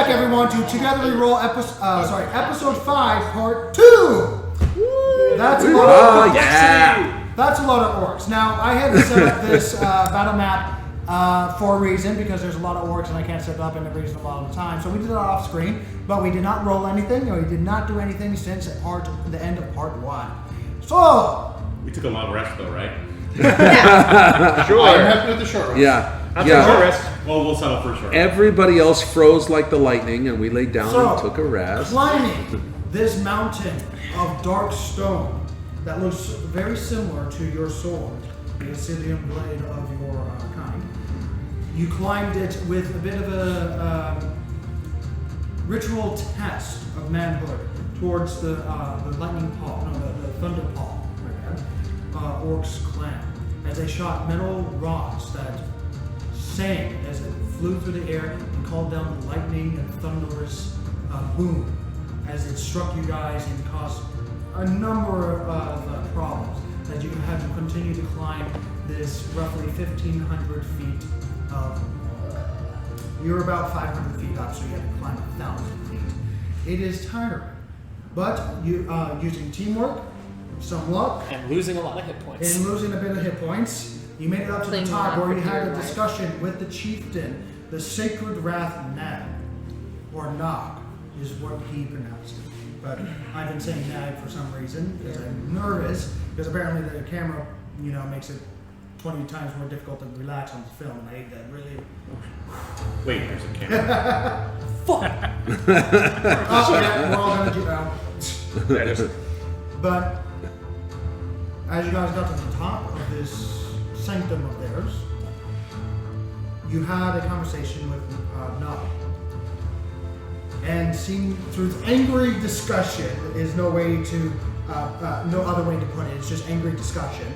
back, everyone, to Together We Roll episode 5, part 2. That's a lot of orcs. Yeah. That's a lot of orcs. Now, I had to set up this battle map for a reason, because there's a lot of orcs and I can't set it up in a reasonable amount of time. So we did it off screen, but we did not roll anything, or we did not do anything since the end of part 1. So we took a long rest, though, right? Sure. I'm happy with the short rest. Yeah. I'll take a short rest. Well, we'll settle for a short rest. Everybody else froze like the lightning, and we laid down and took a rest. Climbing this mountain of dark stone that looks very similar to your sword, the Ascidian blade of your kind. You climbed it with a bit of a ritual test of manhood towards the lightning paw, the thunder paw, orcs clan, as they shot metal rods that sang as it flew through the air and called down the lightning and thunderous boom as it struck you guys and caused a number of problems as you had to continue to climb this roughly 1,500 feet of. You're about 500 feet up, so you had to climb 1,000 feet. It is tiring, but you using teamwork, some luck, and losing a lot of hit points. And losing a bit of hit points, you made it up to the top where you had a discussion with the chieftain, the Sacred Wrath Nag, or Nog, is what he pronounced it. But I've been saying Nag for some reason because I'm nervous, because apparently the camera, makes it 20 times more difficult to relax on the film, and I hate that really. Wait, there's a camera. Fuck! Oh, yeah, we're all gonna do that. But as you guys got to the top of this sanctum of theirs, you had a conversation with Nog. And seen through angry discussion is no other way to put it. It's just angry discussion.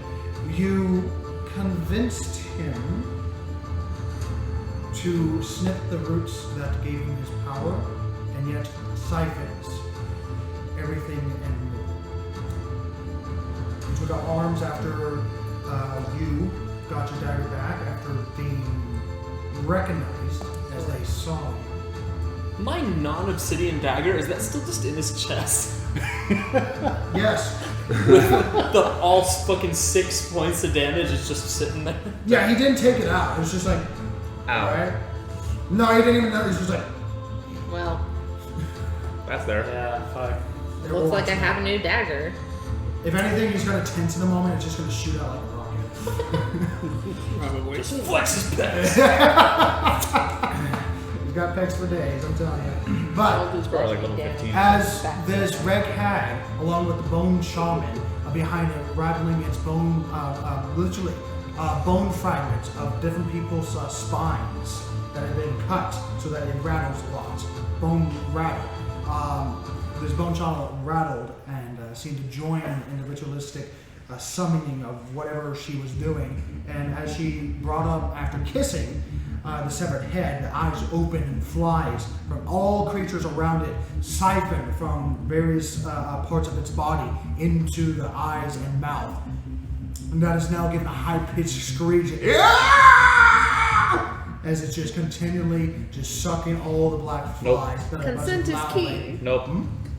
You convinced him to snip the roots that gave him his power, and yet siphons everything and more. You took out arms after you got your dagger back, after being recognized as they saw you. My non-obsidian dagger, is that still just in his chest? Yes. With the all fucking 6 points of damage, it's just sitting there. Yeah, he didn't take it out. It was just like, ow. Right? No, he didn't even know. It was just like, well, that's there. Yeah, fuck. Looks like I have a new dagger. If anything, he's gonna tense in a moment. It's just gonna shoot out like a rocket. Probably. Just flex his pecs. He's got pecs for days, I'm telling you. But probably like level 15. as this red hag, along with the bone shaman behind it, rattling its bone, literally bone fragments of different people's spines that have been cut so that it rattles a lot. Bone rattle. This bone shaman rattled and seemed to join in the ritualistic summoning of whatever she was doing. And as she brought up after kissing the severed head, the eyes open and flies from all creatures around it, siphon from various parts of its body into the eyes and mouth. And that is now given a high-pitched screech as it's just continually just sucking all the black flies. Nope. Consent is key. Nope.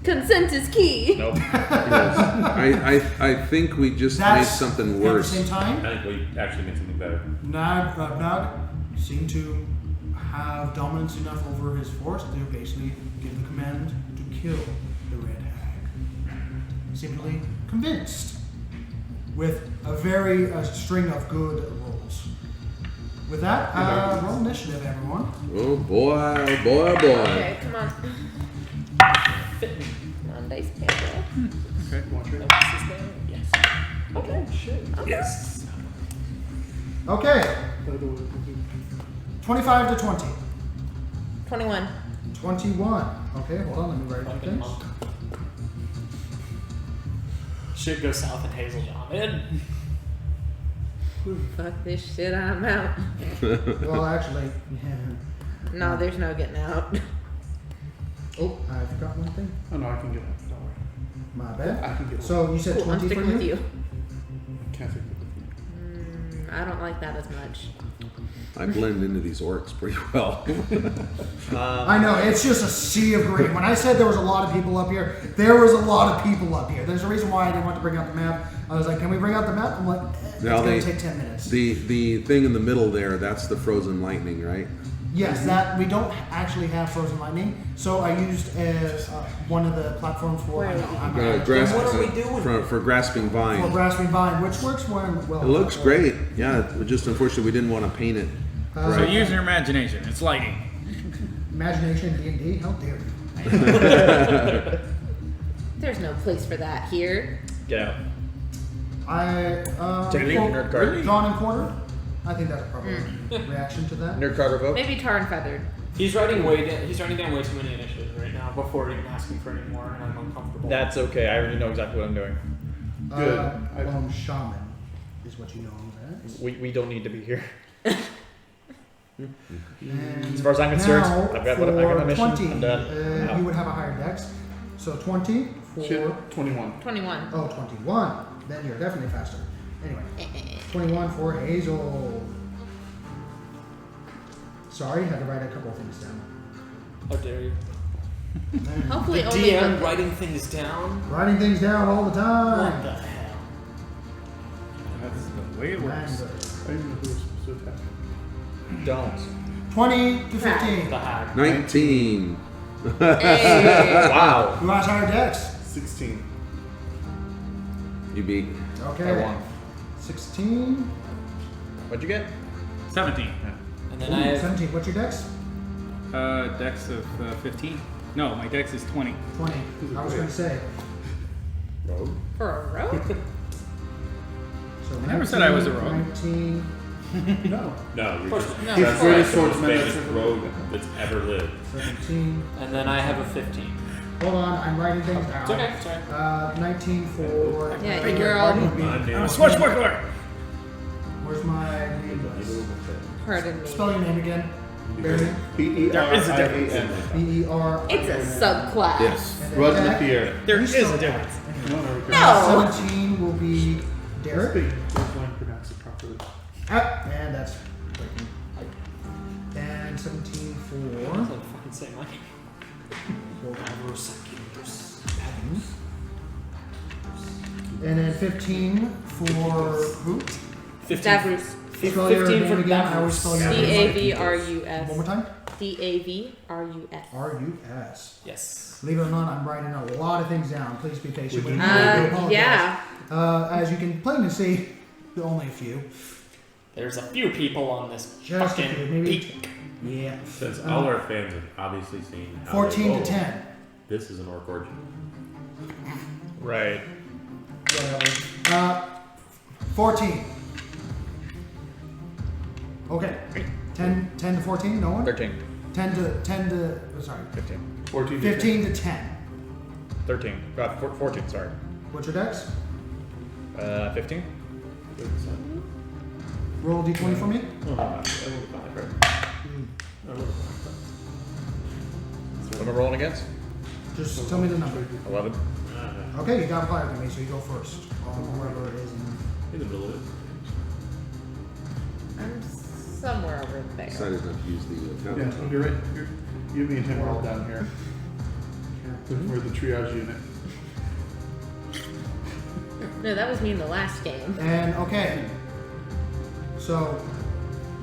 Consent is key. Nope. I think we just made something worse. At the same time, I think we actually made something better. Nog seemed to have dominance enough over his force to basically give the command to kill the Red Hag. Seemingly convinced with a very string of good rolls. With that, roll initiative, everyone. Oh boy, oh boy, oh boy. Okay, come on. Come on, dice camera. Okay, watch it. Yes. Okay, shit. Yes. Okay. 25 to 20. 21. 21. Okay, hold on, let me write a few things. Shit goes south in Hazeljohn. Man. Fuck this shit, I'm out. Well, actually, yeah. No, there's no getting out. Oh, I forgot one thing. Oh no, I can get it. Don't worry. My bad. I can get it. So you said Cool, I'm 20 for sticking with you. Can't think of it. I don't like that as much. I blend into these orcs pretty well. I know, it's just a sea of green. When I said there was a lot of people up here, there was a lot of people up here. There's a reason why I didn't want to bring out the map. I was like, can we bring out the map? I'm like, it's going to take 10 minutes. The thing in the middle there, that's the frozen lightning, right? Yes, that we don't actually have frozen lightning, so I used as one of the platforms for For grasping vine. for grasping vine, which works well. It looks great. Yeah, just unfortunately we didn't want to paint it. So use your imagination. It's lighting. Imagination D&D, how dare you? There's no place for that here. Get out. Nerd card. Drawn and quartered. I think that's probably a reaction to that. Nerd card revoke. Maybe tar and feathered. He's writing down way too many initiatives right now before even asking for any more, and I'm uncomfortable. That's okay. I already know exactly what I'm doing. Good. Lone shaman is what you know him as. We don't need to be here. And As far as I'm concerned, now I got my for mission. 20, I'm done. you would have a higher dex. So 20 for... Shit, 21. 21. Oh, 21. Then you're definitely faster. Anyway, 21 for Hazel. Sorry, had to write a couple of things down. How dare you? Hopefully The only DM the- writing things down? Writing things down all the What time. the hell? That's the way it works. I didn't know who was supposed to attack. Don't. 20 to 15. The hack. 19. Hey. Wow. Who has higher dex? 16. You beat. Okay. I won. 16. What'd you get? 17. And then I have 17. What's your dex? Dex of 15. No, my dex is 20. 20. I was going to say. Rogue. For a rogue? So I never said I was a rogue. 19. No. No, you're just No, He's of greatest course. the most swordsman famous that's ever rogue lived. that's ever lived. 17. and then I have a 15. Hold on, I'm writing things down. It's okay, it's okay. 19 for. Yeah, you're all I'm a swashbuckler! Where's my name list? pardon me. Spell your name again. Barry. There is a B-E-R-I-A-N. B-E-R. It's a subclass. Yes. And then Rod Jack. Napier. There He's is still a difference. No. 17 will be Derek. There's one pronounce it properly. And that's breaking. And 17 I for. don't fucking say my name. And then 15 for who? 15. Davrus. Spell your 15 name for again. I always spell your name. D-A-V-R-U-S. One more time. D-A-V-R-U-S. R-U-S. Yes. Believe it or not, I'm writing a lot of things down. Please be patient with me. I apologize. Yeah. As you can plainly see, only a few. There's a few people on this Just a few, fucking maybe. peak. Yeah. Since all our fans have obviously seen how 14 they to roll, 10. This is an orc orgy. Right. Whatever. 14. Okay. 10 to 14, no one? 13. 10 to, oh, sorry. 15. 14 to 15 to 10. 13. 14, sorry. What's your dex? 15? Roll a d20 for me. What am I rolling against? Just tell me the number. 11. Okay, you got higher than me, so you go first. Whoever it is. In the middle of it. I'm somewhere over there. Decided not to use the Yeah, counter. you're right. You, me, and him are all down here. We're the triage unit. No, that was me in the last game. And okay. So,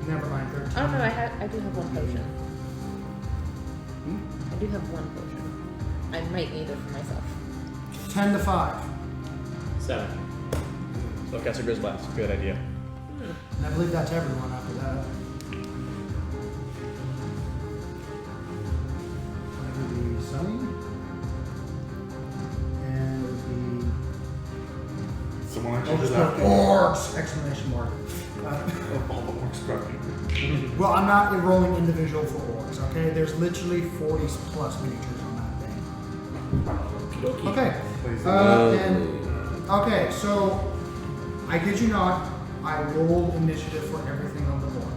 never mind. 13. Oh no, I do have one potion. I do have one potion. I might need it for myself. 10 to 5. 7. So cast a Grizz Blast. Good idea. And I believe that's everyone after that. That would be Sunny. And it would be. Someone I'll actually just did put that. orcs! Exclamation mark. All the orcs corrupted. Well, I'm not enrolling individual for orcs, okay? There's literally 40 plus miniatures on that thing. Okay. Okay, so I kid you not, I rolled initiative for everything on the board.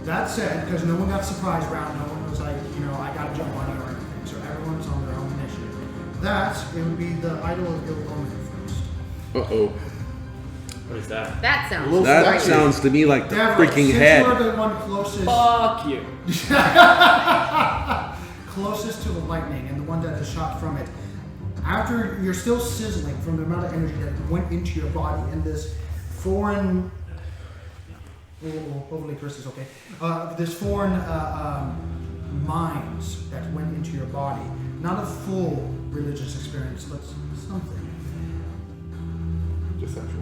That said, because no one got surprise round, no one was like, I gotta jump on you or anything. So everyone's on their own initiative. It would be the Idol of Ill Omen first. Uh-oh. What is that? That sounds Little That right. sounds to me like the Devil, freaking since head. you are the one closest, Fuck you. closest to the lightning and the one that is shot from it, after you're still sizzling from the amount of energy that went into your body and this foreign, hopefully Chris is okay, this foreign minds that went into your body, not a full religious experience, but something. Just sexual.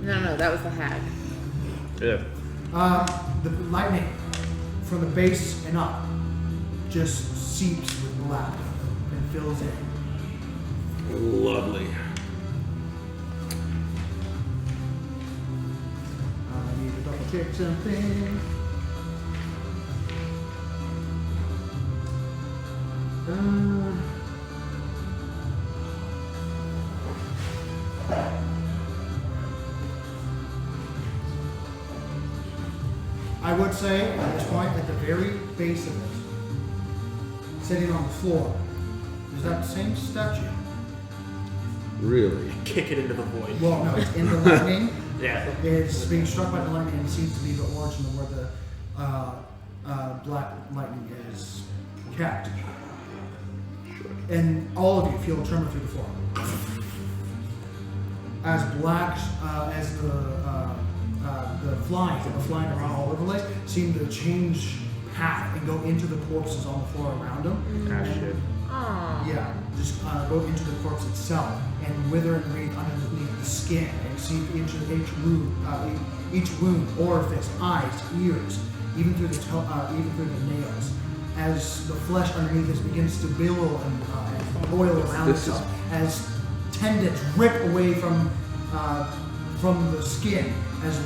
No, that was the hag. Yeah. The lightning from the base and up just seeps with black and fills in. Lovely. I need to double check something. I would say at this point, at the very base of it, sitting on the floor, is that same statue. Really? Kick it into the void. Well, no, it's in the lightning. Yeah. It's being struck by the lightning and it seems to be the origin of where the black lightning is kept. And all of you feel a tremor through the floor. As black as the flies that are flying around all over the place seem to change path and go into the corpses on the floor around them. Ah, shit. Aww. Yeah, just go into the corpse itself and wither and wreath underneath the skin and see each wound, orifice, eyes, ears, even through the nails. As the flesh underneath this begins to billow and boil around This itself, as tendons rip away from the skin, as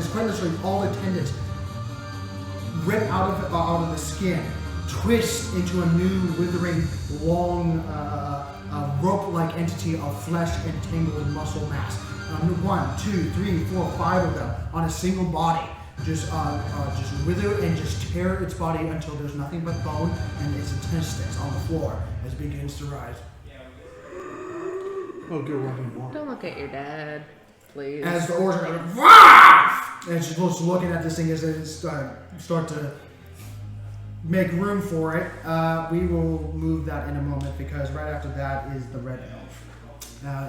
quite literally all the tendons rip out of the skin, twist into a new withering, long, rope-like entity of flesh and tangled muscle mass. 1, 2, 3, 4, 5 of them on a single body. Just wither and just tear its body until there's nothing but bone and its intestines on the floor as it begins to rise. Oh, good running more. Don't look at your dad, please. As the oars are going, "Wah!" And she's just looking at this thing as it start to make room for it. We will move that in a moment because right after that is the red elf.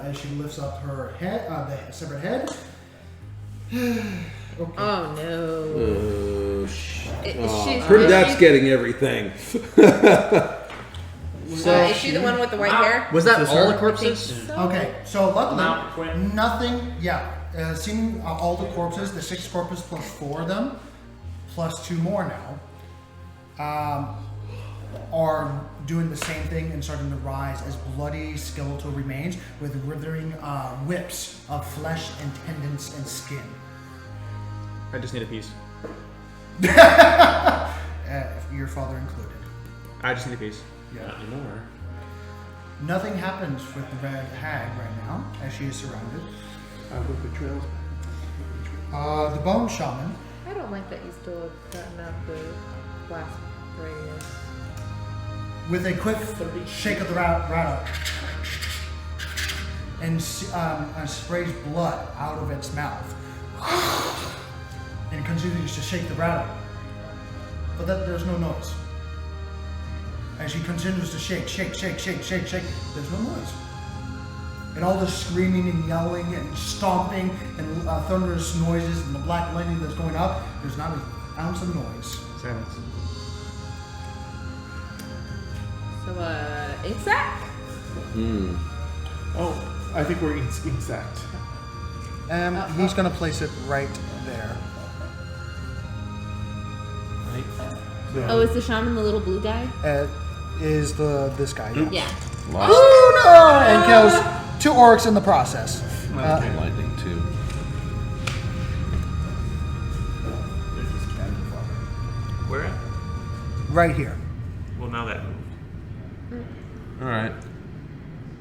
As she lifts up her head, the severed head. Okay. Oh no. Her dad's getting everything. Is she the one with the white hair? Was that Is this all her? the corpses? Okay, so luckily, Mount Quinn. nothing, seeing all the corpses, the 6 corpses plus 4 of them, plus 2 more now, are doing the same thing and starting to rise as bloody skeletal remains with withering whips of flesh and tendons and skin. I just need a piece. Your father included. I just need a piece. Not anymore. Nothing happens with the red hag right now as she is surrounded. With the trails. The bone shaman. I don't like that you still have gotten out the blast radius. With a quick shake of the rattle and sprays blood out of its mouth and continues to shake the rattle, but there's no noise. As she continues to shake, there's no noise. And all the screaming and yelling and stomping and thunderous noises and the black lightning that's going up, there's not an ounce of noise. Silence. So, ink sack? Oh, I think we're exact. He's gonna place it right there. Oh, is the shaman the little blue guy? Is this guy? Yeah. Yeah. Oh no! And kills 2 orcs in the process. Lightning too. Where at? Right here. Well, now that moved. All right.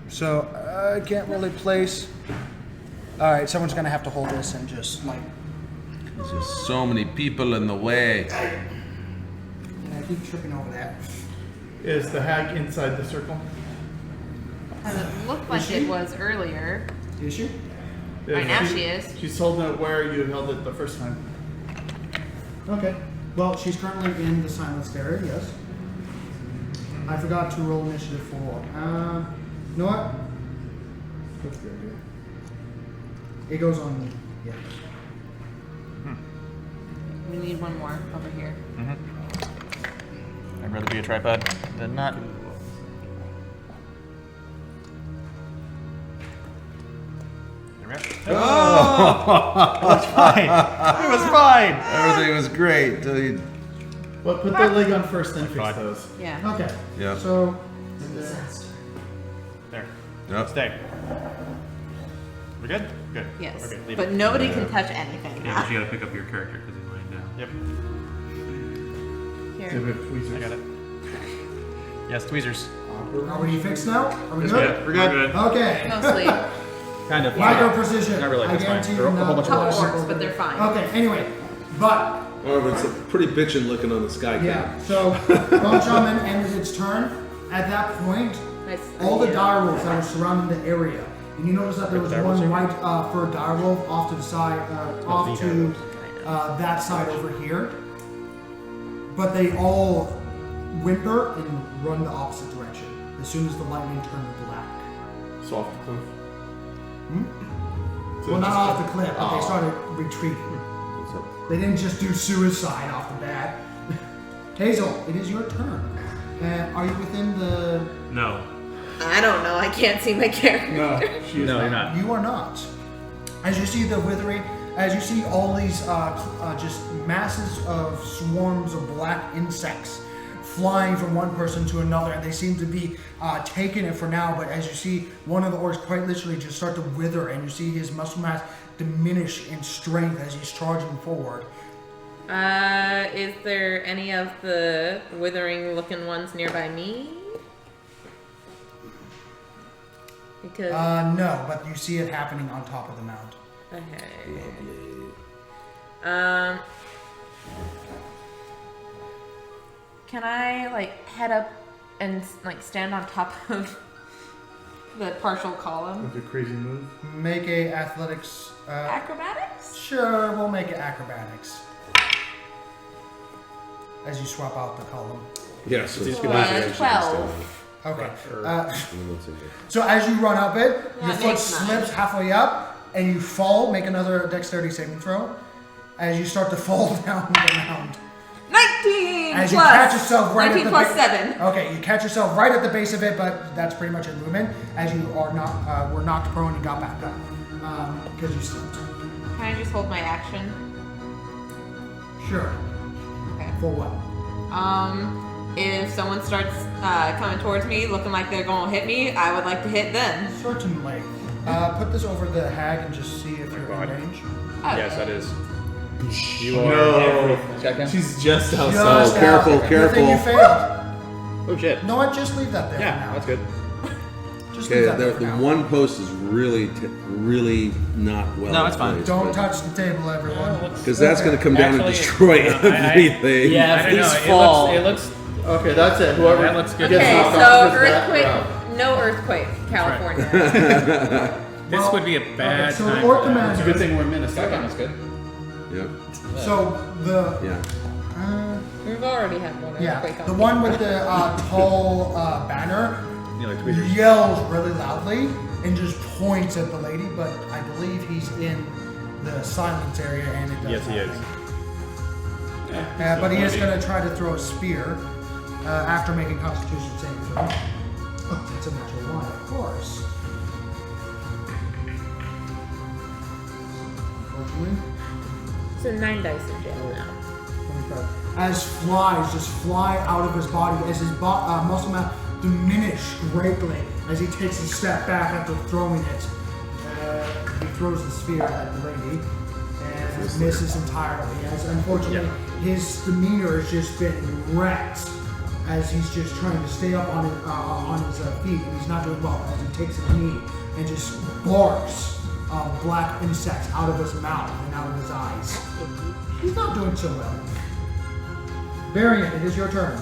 So I can't really place. All right, someone's gonna have to hold this and just like. There's just so many people in the way. And I keep tripping over that. Is the hag inside the circle? It looked like it was earlier. Is she? Right now she is. She's holding it where you held it the first time. Okay. Well, she's currently in the silenced area, yes. I forgot to roll initiative for. You know what? That's a good idea. It goes on me. Yeah. We need one more over here. I'd rather be a tripod than not. Oh! That's fine. It was fine. Everything was great till you. Well, put the leg on first, then fix Fine. those. Yeah. Okay. Yeah. So. There. Yep. Stay. We good? Good. Yes. Okay, leave But it. nobody can touch anything. Yeah, but you gotta pick up your character because he's laying down. Yep. Yeah, Here. we have tweezers. I got it. Yes, tweezers. Are we fixed now? Are we Yes, good? we're good. Okay. Mostly. Kind of. Micro precision. Not really, I that's fine. guarantee There are a you whole not. bunch of Couple orcs. orcs, but they're fine. Okay. Anyway, but Oh, but it's a pretty bitchin' looking on the sky. yeah. So Bone Shaman ended its turn. At that point, Nice. all the direwolves that were surrounding the area, and you notice that there was one white fur direwolf off to the side, off to that side over here. But they all whimper and run the opposite direction as soon as the lightning turned black. So off the cliff. So Well, not just- off the cliff, but they started retreating. They didn't just do suicide off the bat. Hazel, it is your turn. Are you within the... No. I don't know. I can't see my character. No, she is No, you're not. You are not. As you see the withering, as you see all these just masses of swarms of black insects flying from one person to another, and they seem to be taking it for now, but as you see one of the orcs quite literally just start to wither, and you see his muscle mass diminish in strength as he's charging forward. Is there any of the withering looking ones nearby me? Because No, but you see it happening on top of the mound. okay. Can I like head up and like stand on top of the partial column? With your crazy move. Make a athletics. Acrobatics? Sure, we'll make it acrobatics. As you swap out the column. Yeah, so it's 12. Okay. So as you run up it, your That foot makes slips halfway up, and you fall. Make another dexterity saving throw. As you start to fall down the mound. 19 As you plus catch yourself right 19 at the plus ba- 7. Okay, you catch yourself right at the base of it, but that's pretty much your movement. As you are not were knocked prone and got back up because you slipped. Can I just hold my action? Sure. Okay. For what? If someone starts coming towards me looking like they're going to hit me, I would like to hit them. Certainly. Put this over the hag and just see if you're in range. Okay. Yes, that is. You are. No. Check in. She's just outside. Just careful, out there. Good thing you careful. failed. Oh shit. No, what? Just leave that there for Yeah, now. that's good. Just leave Okay, that there for the now. one post is really not well. No, it's fine. Don't touch the table, everyone. Because that's going to come down and Actually, destroy yeah, everything. Yeah, I if don't these know. fall. It looks. Okay, that's it. Whoever That looks good. gets Okay, knocked so off gets that earthquake, round. no earthquake, California. This Well, would be a bad so time. the orc for that. It's a good thing we're in Minnesota. That's good. Yep. So the Yeah. We've already had one earthquake yeah, on the me. one with the tall banner You like tweezers? yells really loudly and just points at the lady, but I believe he's in the silence area and it does Yes, he is. nothing. But he is going to try to throw a spear after making Constitution saving throw. Oh, that's a natural one, of course. Unfortunately. So 9 dice in jail now. As flies just fly out of his body, as his muscle mass diminish greatly as he takes a step back after throwing it. He throws the spear at the lady and misses entirely. As unfortunately, his demeanor has just been wrecked as he's just trying to stay up on his feet, and he's not doing well as he takes a knee and just barks black insects out of his mouth and out of his eyes. He's not doing so well. Variant, it is your turn.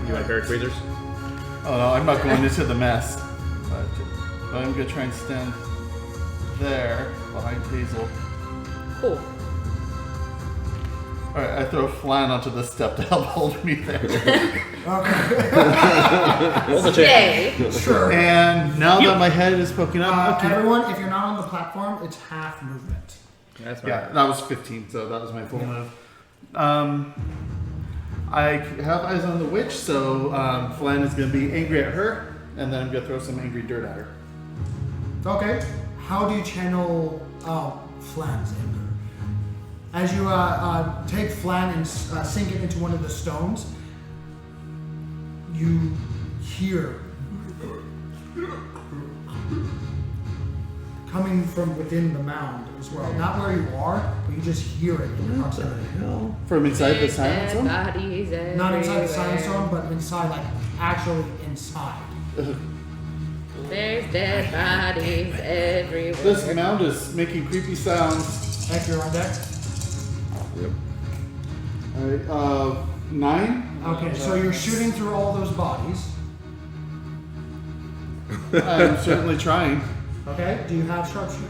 You want to bury tweezers? Oh no, I'm not going into the mess. But I'm gonna try and stand there behind Hazel. Cool. Alright, I throw Flan onto the step to help hold me there. Hold the chair. Yay. Sure. And now that my head is poking up, okay. Everyone, if you're not on the platform, it's half movement. That's right. Yeah, that was 15, so that was my full move. I have eyes on the witch, so Flan is going to be angry at her, and then I'm going to throw some angry dirt at her. Okay. How do you channel Flan's anger? As you take Flan and sink it into one of the stones, you hear coming from within the mound as well. Not where you are, but you just hear it in your proximity. From inside the silent zone? Bodies Not inside the silent everywhere. zone, but inside, like actually inside. There's dead bodies everywhere. This mound is making creepy sounds. Heck, you're on deck. Yep. Alright, 9. Okay, so you're shooting through all those bodies. I'm certainly trying. Okay, do you have sharpshooter?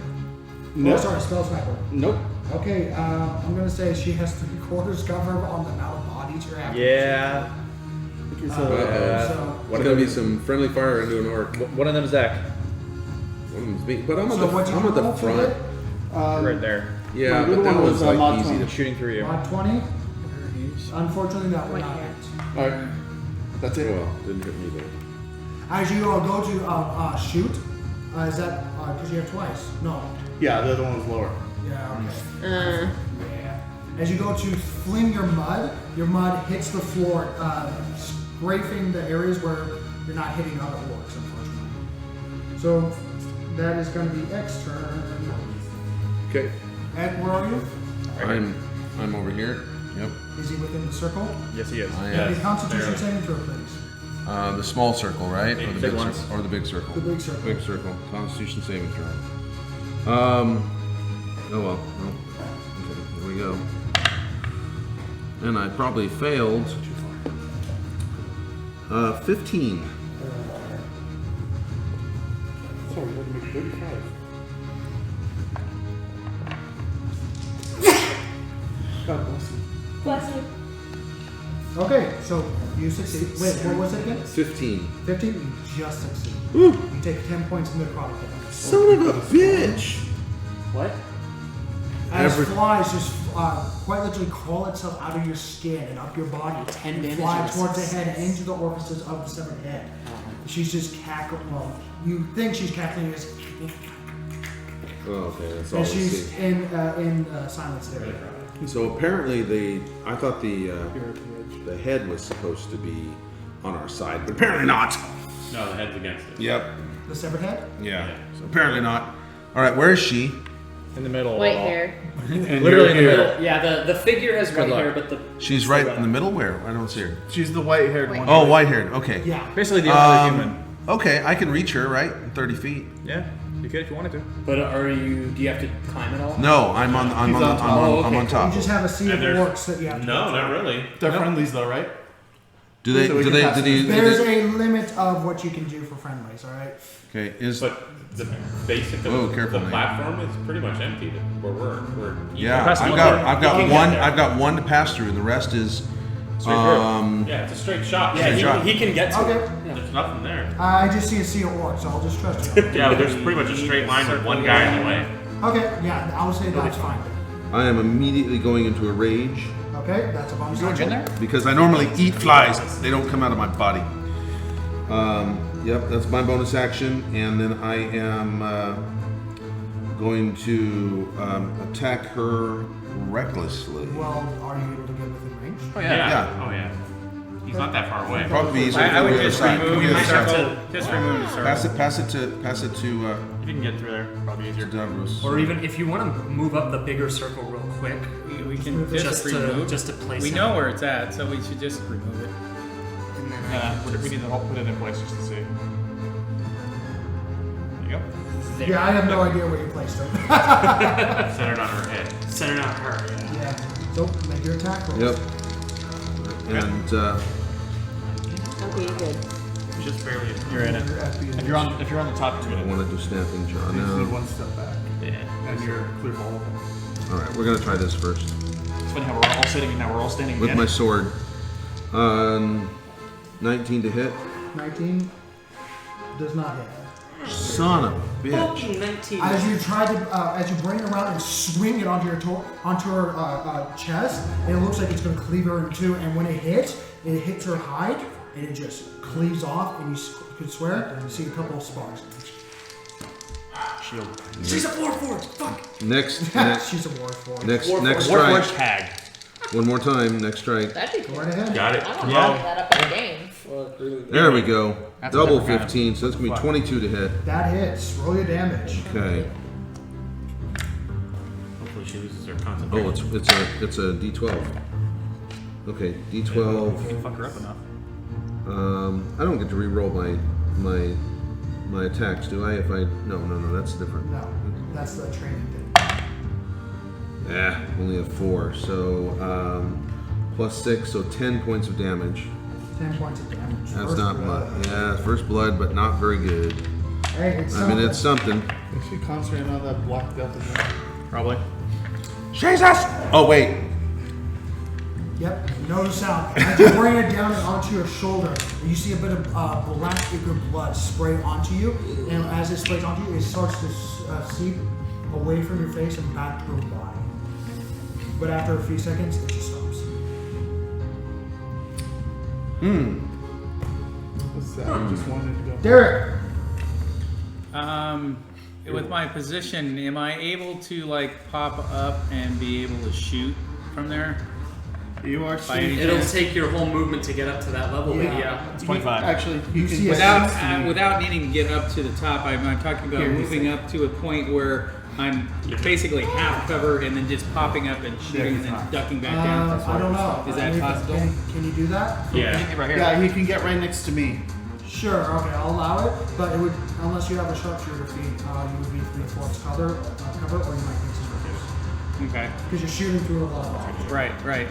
Nope. Oh, sorry, spell sniper. Nope. Okay, I'm gonna say she has 3/4 cover on the amount of bodies you're after. Yeah. Okay, so So, It's gonna be some friendly fire into an orc. One of them's Zach. One of them's me, but I'm so at what the, did I'm you at the roll for front. it? Right there. Yeah, My but little that one was was, like mod easy 20. to. Shooting through you. Mod 20? Unfortunately, that would not hit. Alright. That's it. Well, didn't hit me though. As you go to shoot, is that because you have twice? No. Yeah, the other one was lower. Yeah, okay. Yeah. As you go to fling your mud hits the floor, scraping the areas where you're not hitting other orcs, unfortunately. So that is going to be X turn. Okay. Ed, where are you? I'm over here. Yep. Is he within the circle? Yes, he is. I Make am. a Constitution saving throw, please. The small circle, right? Or the Big big ones. circle? Or the big circle? The big circle. Big circle. Constitution saving throw. Oh well. No. Okay, here we go. And I probably failed. 15. Sorry, let me make 35. God bless you. Bless you. Okay, so you succeed. Wait, what was it again? 15. 15? You just succeed. You take 10 points in necrotic damage. Son of a bitch! What? As flies just quite literally crawl itself out of your skin and up your body. 10 and damage fly and a towards the success. head and into the orifices of the severed head. She's just cackling. Well, you think she's cackling as Oh, okay, that's all and we she's see. in silence there. So apparently I thought the head was supposed to be on our side, but apparently not. No, the head's against it. Yep. The severed head? Yeah. So apparently not. All right, where is she? In the middle. White hair. And Literally in the you're middle. here. Yeah, the figure has white luck. hair, but the She's right in the middle. Where? I don't see her. She's the white-haired one. Oh, white-haired. Okay. Yeah. Basically the other human. Okay, I can reach her, right? 30 feet. Yeah, you could if you wanted to. But do you have to climb at all? No, I'm on He's on top. I'm on top. You just have a sea of And there's- orcs that you have to No, go not through. really. They're friendlies though, right? Do they? So we Do can they? pass Do this. they? There's a limit of what you can do for friendlies, alright? Okay. Is But the basic of Whoa, careful, the man. platform is pretty much empty. Where we're yeah. Pass I've the got one. I've got You can one. get there. I've got one to pass through. The rest is straight through. Yeah, it's a straight shot. Yeah, shot. he can get to it. Okay. There's nothing there. I just see a sea of orcs, so I'll just trust you. Yeah, but there's pretty much a straight line with one guy in the way. Okay, yeah, I would say that's fine. I am immediately going into a rage Okay, that's a bonus George in there? because I normally eat flies. They don't come out of my body. Yep, that's my bonus action, and then I am going to attack her recklessly. Well, are you able to get within range? Oh Yeah. Oh yeah. He's not that far away. Probably easier I on the would other just side. remove Come the here, circle. Just remove the circle. Pass it to If you can get through there, probably easier. Davros. Or even if you want to move up the bigger circle real quick, We can just to place We it. know where it's at, so we should just remove it. And then We need to put it in place just to see. There you go. there. Yeah, I have no idea where you placed them. Centered on her head. Center out her. Yeah. Yeah. So make your attack rolls. Yep. And Okay, good. just barely. You're in it. Your FP If you're on the top, you're I good. want to do snapping jaw You just need now. one step back, Yeah. and you're clear ball. All right, we're gonna try this first It's funny how we're all sitting and now we're all standing with again. my sword. 19 to hit. 19 does not hit. Son of a bitch. Fucking 19. As you try to, as you bring it around and swing it onto her chest, and it looks like it's going to cleave her in two. And when it hits her hide, and it just cleaves off, and you could swear you see a couple of sparks. Shield. She's a 4-4. Fuck. Next, She's a warforged. next Warforged strike. tag. One more time. Next strike. That'd be cool. Right ahead. Got it. I don't Yeah. know that up in the game. There we go. That's Double never gonna- 15, so that's gonna be 22 to hit. That hits. Roll your damage. Okay. Hopefully she loses her concentration. Oh, it's a D12. Okay, If you D12. can fuck her up enough. I don't get to re-roll my attacks, do I? If I no, that's different. No, that's the training thing. Yeah, only a 4. So plus 6, so 10 points of damage. 10 points of damage. That's First not blood. much. Yeah, first blood, but not very good. Hey, it's I mean, it's something. Make sure you concentrate on that block death again. Probably. Jesus! Oh wait. Yep, no sound. As you bring it down and onto your shoulder, you see a bit of black ichor blood spray onto you, and as it sprays onto you, it starts to seep away from your face and back to your body. But after a few seconds, it just stops. What's that? I just wanted to go. Derek! With my position, am I able to like pop up and be able to shoot from there? You are By any seeing. It'll chance? take your whole movement to get up to that level, but yeah. It's 25. Actually, you see can it. Without needing to get up to the top, I'm talking about Here, you moving up to a point where I'm basically half cover and then just popping up and shooting and then ducking back down. I don't know. Is that Maybe- possible? Can you do that? Yeah. Right here. Yeah, he can get right next to me. Sure, okay, I'll allow it, but it would, unless you have a sharpshooter feat, you would be 3/4 cover, or you might need some reduce. Okay. Because you're shooting through a lot of objects. Right.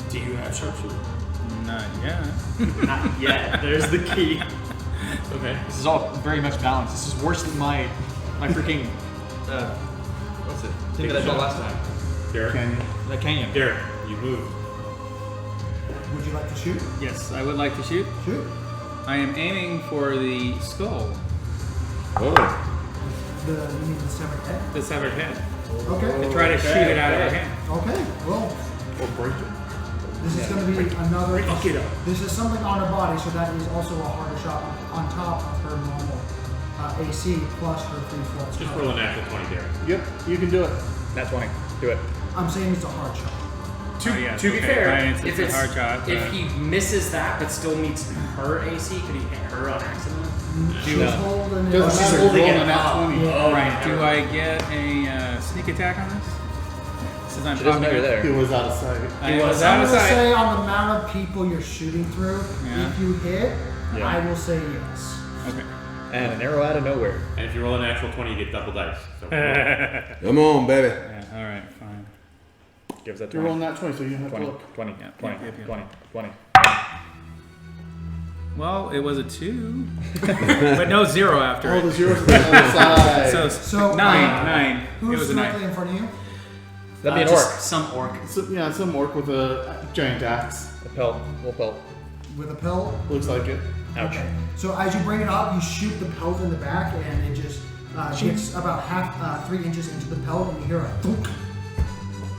Do you have sharpshooter? Not yet. Not yet. There's the key. Okay. This is all very much balanced. This is worse than my freaking what's it? Thing that I built last time. Derek. Canyon. The canyon. Derek, you moved. Would you like to shoot? Yes, I would like to shoot. Shoot. I am aiming for the skull, Oh. You mean the severed head? the severed head. Okay. To try to shoot it out of her hand. Okay, roll. Or break it. This is going to be another. Fuck it up. This is something on her body, so that is also a harder shot on top of her normal AC plus her 3/4. Just roll a natural 20, Derek. Yep, you can do it. That's 20. Do it. I'm saying it's a hard shot. Oh, yeah, To be okay, fair, right, it's if a hard shot. if he misses that but still meets her AC, could he hit her on accident? She's holding it. Doesn't she's matter. holding Roll it a nat up. 20. Yeah. Right. Do I get a sneak attack on this? Since I'm She doesn't know you're popping up. there. He was out of sight. I was I'm out of going to sight. say on the amount of people you're shooting through, Yeah. if you hit, Yeah. I will say yes. Okay. And an arrow out of nowhere. And if you roll a natural 20, you get double dice. So Come on, baby. Yeah. All right. Fine. Gives that You're 20. rolling that 20, so you have to 20. look. 20. Yeah, 20. Yeah, yeah. 20. 20. Well, it was a 2, but no 0 after All it. the zeros on the other side. So, So, 9. It Who's was a directly 9. in front of you? That'd be an Just orc. Some orc. Yeah, some orc with a giant axe. A pelt. Little pelt. With a pill? Looks like it. Ouch. Okay. So as you bring it up, you shoot the pelt in the back, and it just gets about 3 inches into the pelt, and you hear a thunk.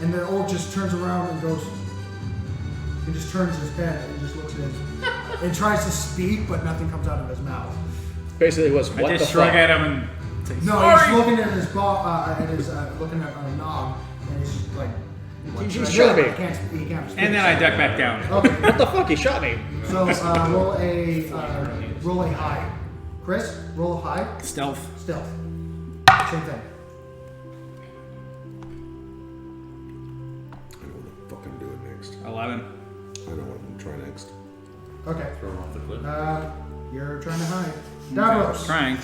And the orc just turns around and goes. He just turns his head and just looks at it and tries to speak, but nothing comes out of his mouth. Basically, was what I the just shrug fuck? at him and say, No, sorry. he's looking at his looking at a knob, and he's just like. what He should I shot do? me. He can't speak. And then I duck back down. Okay. What the fuck? He shot me. So roll a high. Chris, roll a high. Stealth. Stealth. Same thing. I know what the fuck I'm doing next. 11. I know what I'm trying next. Okay. throw him off the cliff. You're trying to hide. Davros. Trying.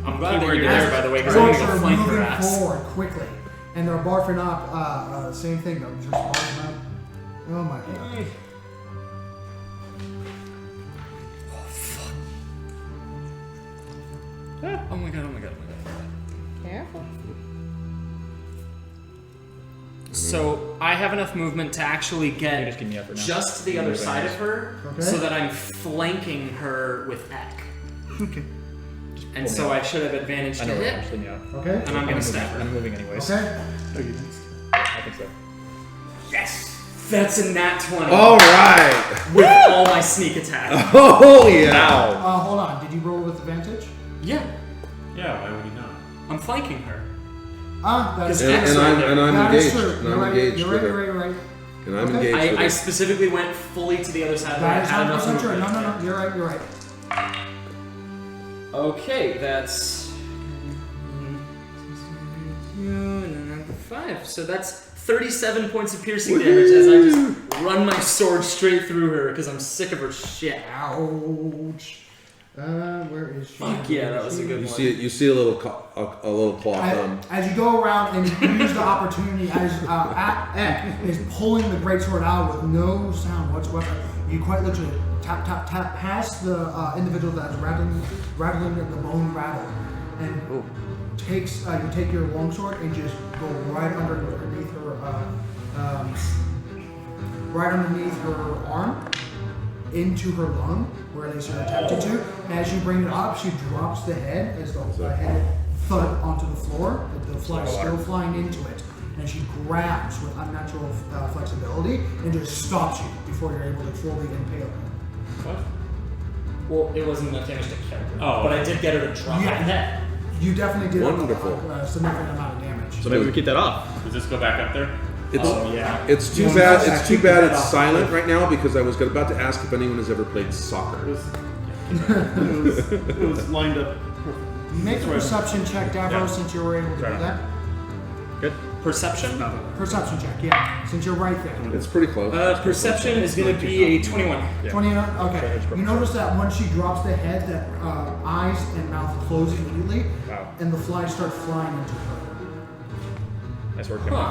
I'm glad that Keyword you're there, there, by the way, because Orcs I'm going are to flank her moving ass. forward quickly, and they're barfing up. Same thing though. Just barfing up. Oh my god. Oh my god, oh my god, oh my god. Careful. So I have enough movement to actually You get just give me effort now. just to the other side of her, Okay. so that I'm flanking her with Eck. Okay. And so I should have advantage I to know where hit, actually, yeah. Okay. and I'm gonna stab her. I'm moving anyways. Okay. Oh, you next. I think so. Yes! That's a nat 20 All right. with all my sneak attack. Oh yeah. Hold on. Did you roll with advantage? Yeah, Yeah, why would he not? I'm flanking her. That's And- and I'm that is engaged. true. And You're I'm right. engaged You're with right. her. You're right. And I'm Okay. engaged with I her. specifically went fully to the other side of her. I That is had enough 100% true. movement. No. You're right. You're right. Okay, that's 5. So that's 37 points of piercing damage as I just run my sword straight through her because I'm sick of her shit. Ouch. Where is she? Fuck yeah, that was a good You one. see it. You see a little a little claw thumb. As you go around and you use the opportunity as Eck is pulling the greatsword out with no sound whatsoever, you quite literally tap past the individual that's rattling the bone rattle, and you take your longsword and just go right underneath her arm into her lung, where at least you're attempting to. As you bring it up, she drops the head as the head thud onto the floor. The fly is still flying into it, and she grabs with unnatural flexibility and just stops you before you're able to fully impale her. What? Well, it wasn't enough damage to kill her, Oh. but I did get her to drop Yeah. her head. You definitely did Wonderful. a significant amount of damage. So maybe we keep that off. Does this go back up there? It's Yeah. it's too Yeah, bad. yeah, It's too keep bad that it's off. silent right now because I was about to ask if anyone has ever played soccer. It was lined up perfect. Make a Right. perception check, Davros, Yeah. since you were able to do Right. that. Good. Perception? Perception check, yeah, since you're right there. It's pretty close. Perception is going to be a 21. 20, okay. You notice that when she drops the head, that eyes and mouth close immediately, Wow. and the flies start flying into her. Nice work. Huh.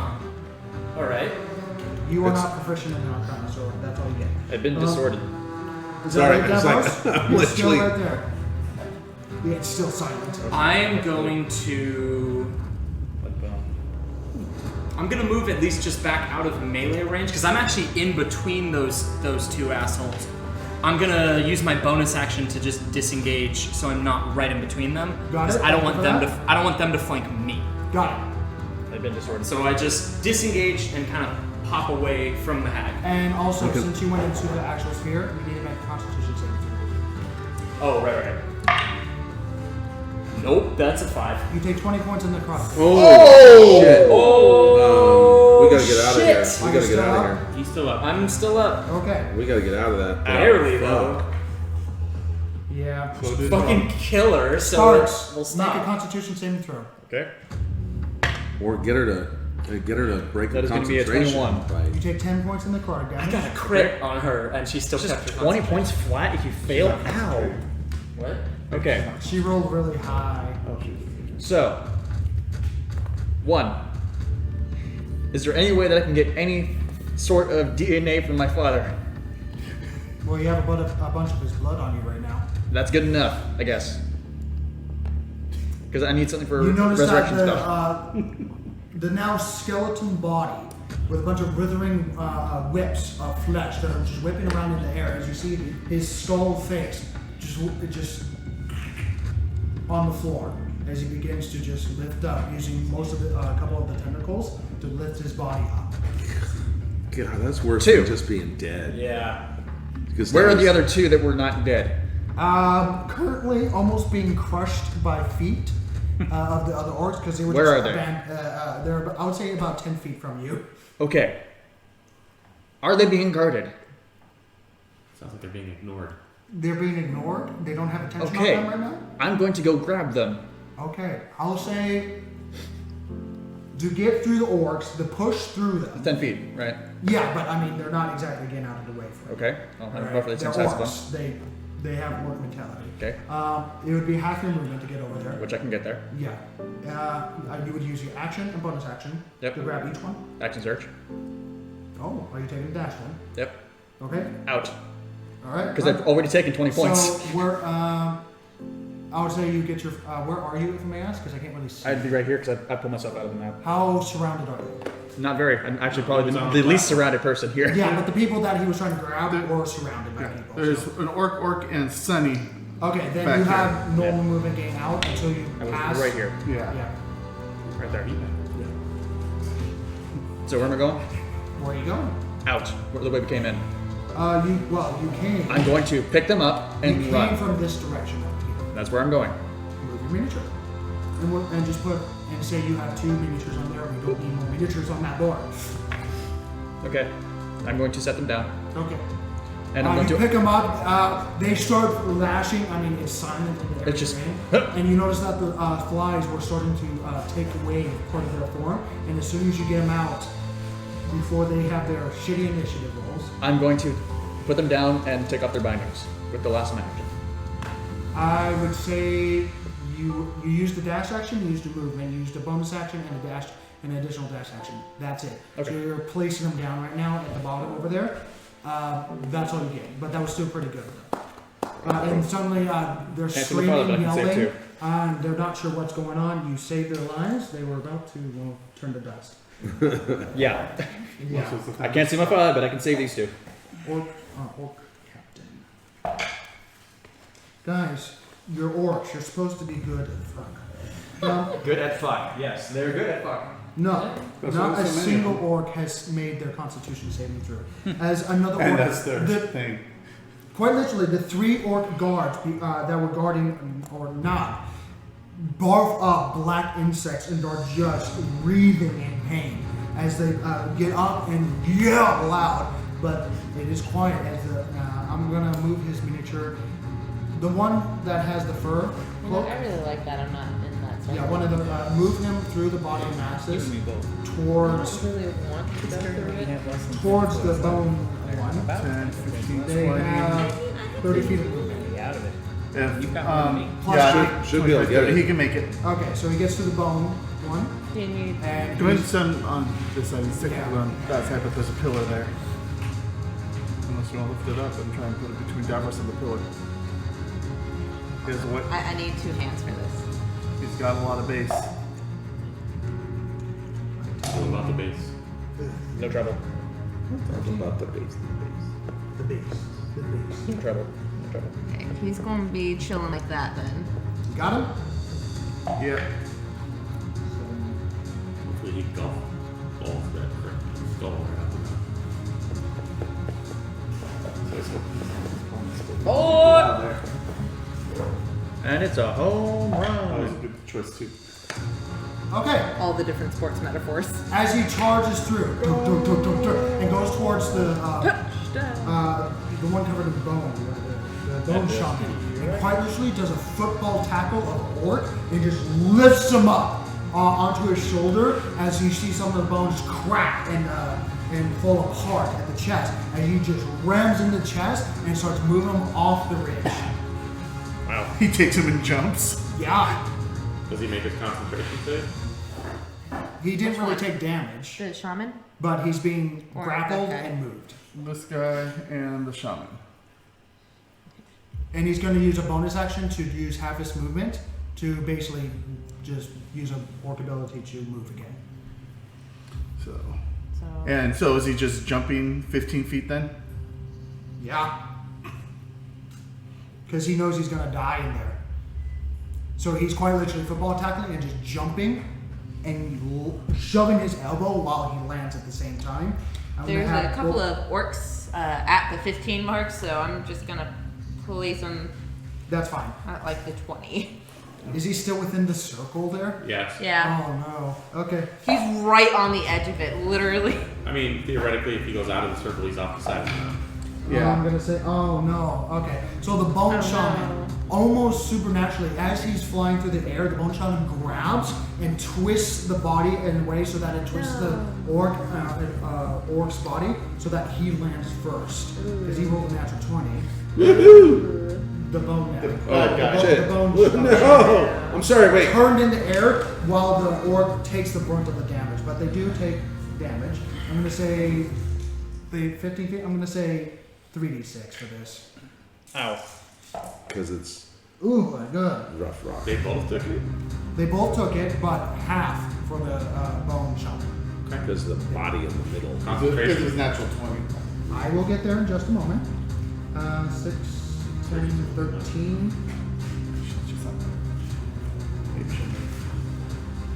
Alright. You are It's- not proficient in Arcana, so that's all you get. I've been disordered. Is Sorry, that it's right, like- Davros? I'm You're still literally- right there. Yeah, it's still silent. I am going to... I'm gonna move at least just back out of melee range because I'm actually in between those two assholes. I'm gonna use my bonus action to just disengage, so I'm not right in between them. Got 'cause it. I don't Thank want you them for to. I don't want them to flank me. Got it. I've been disordered. So I just disengage and kind of pop away from the hag. And also, Okay. since you went into the actual sphere, you need to make a Constitution saving throw. Oh right. Nope, that's a 5. You take 20 points in the necrotic. Oh shit! Oh, We gotta get out of here. shit. We gotta get out of here. He's still up. I'm still up. Okay. We gotta get out of that. Barely Fuck. though. Yeah. Fucking killer. So Starts. we'll Make a stop. Constitution saving throw. Okay. Or get her to break That the is gonna be a concentration. 21. You take 10 points in the necrotic I damage. got a crit on her, and she still kept her 20 points flat if you fail? Ow. What? Okay. She rolled really high. So, 1. Is there any way that I can get any sort of DNA from my father? Well, you have a bunch of his blood on you right now. That's good enough, I guess. Because I need something for You notice that resurrection spell. the now skeleton body with a bunch of withering whips of flesh that are just whipping around in the air as you see his skull face just on the floor as he begins to just lift up using most of the a couple of the tentacles to lift his body up. God, that's worse 2. than just being dead. Yeah. Because Where are that the was- other 2 that were not dead? Currently almost being crushed by feet of the other orcs because they were Where just are they? they're I would say about 10 feet from you. Okay. Are they being guarded? Sounds like they're being ignored. They're being ignored. They don't have attention Okay. on them right now. I'm going to go grab them. Okay, I'll say to get through the orcs, to push through them. 10 feet, right? Yeah, but I mean they're not exactly getting out of the way for you. Okay. I'll have Alright, roughly the they're same size of orcs. They have orc mentality. Okay. It would be half your movement to get over there. them, which I can get there. Yeah. You would use your action and bonus action Yep. to grab each one. Action search. Oh, are you taking the dash one? Yep. Okay. Out. All right. Because I've already taken 20 points. So we're I would say you get your. Where are you, if I may ask? Because I can't really see. I'd be right here because I pulled myself out of the map. How surrounded are you? Not very. I'm actually probably the least surrounded person here. Yeah, but the people that he was trying to grab were surrounded by people. There's so. an orc, and Sunny. Okay, then back you here. have normal movement gain out until you I was pass. right here. Yeah. Yeah. Right there. So where am I going? Where are you going? Out. Where the way we came in. You came. I'm going to pick them up You and came run. from this direction over here. That's where I'm going. Move your miniature. And just put and say you have 2 miniatures on there. We don't need more miniatures on that board. Okay. I'm going to set them down. Okay. And I'm going you to pick them up. They start lashing. I mean, it's silent in the area It's just- you're in. And you notice that the flies were starting to take away part of their form. And as soon as you get them out, before they have their shitty initiative rolls, I'm going to put them down and take off their bindings with the last action. I would say you used the dash action, you used a movement, you used a bonus action and a dash, an additional dash action. That's it. Okay. So you're placing them down right now at the bottom over there. That's all you get, but that was still pretty good. And suddenly they're Can't see my father, screaming, but I can save yelling, too. and they're not sure what's going on. You saved their lives. They were about to turn to dust. Yeah. Yeah. I can't see my father, but I can save these 2. Orc captain. Guys, you're orcs. You're supposed to be good at fuck. No, Good at fuck. Yes, they're good at fuck. no, That's not why a there's so many single of them. orc has made their constitution saving throw. As another And orc, that's their the- thing. quite literally, the 3 orc guards that were guarding or not barf up black insects and are just breathing in pain as they get up and yell loud. But it is quiet as I'm gonna move his miniature. The one that has the fur cloak. I really like that. I'm not in that. So Yeah, one of them. Move him through the body masses towards I don't really want to go through it. towards the bone one. 10, 15, They 20. have 30 feet of movement. If, Plus yeah, should be able to get it. He can make it. Okay, so he gets to the bone one, Can you? and Go ahead and he's- stand on this side and stick Yeah. it on that side, but there's a pillar there. Unless you want to lift it up and try and put it between Davros and the pillar. Here's what I need 2 hands for this. he's got a lot of base. What about the base? No trouble. Talking about the base. the base. The base. No trouble. No trouble. Okay, he's gonna be chilling like that then. Got him? Yeah. Hopefully he golf balls that freaking skull right out the mouth. And it's a home That was a run. good choice too. Okay. All the different sports metaphors. As he charges through and goes towards the one covered in bone, the bone shaman, and quite literally does a football tackle of orc and just lifts him up onto his shoulder as you see some of the bones crack and fall apart at the chest. And he just rams in the chest and starts moving him off the ridge. Wow. He takes him and jumps. Yeah, Does he make his concentration save? he didn't really take damage, The shaman? but he's being Or- grappled okay. and moved. This guy and the shaman. And he's going to use a bonus action to use half his movement to basically just use an orc ability to move again. So. So And so is he just jumping 15 feet then? Yeah. Because he knows he's going to die in there. So he's quite literally football tackling and just jumping and shoving his elbow while he lands at the same time. I'm gonna there's have- a couple of orcs at the 15 mark, so I'm just gonna place them That's fine. at like the 20. Is he still within the circle there? Yes. Yeah. Oh no. Okay. He's right on the edge of it, literally. I mean, theoretically, if he goes out of the circle, he's off the side of the map. Yeah. I'm gonna say. Oh no. Okay. So the bone Oh, shaman, no. almost supernaturally, as he's flying through the air, the bone shaman grabs and twists the body in a way so that it twists the orc's body so that he lands first because he rolled a natural 20. Woohoo! The bone man. Shit. The bone No! I'm sorry, wait. turned in the air while the orc takes the brunt of the damage, but they do take damage. I'm gonna say the 15 feet. I'm gonna say 3d6 for this. Ow. Because it's Ooh, good. Rough rock. They both took it. They both took it, but half for the bone shot. Because the body in the middle. This Concentration. is natural 20. I will get there in just a moment. 6, 10, 13,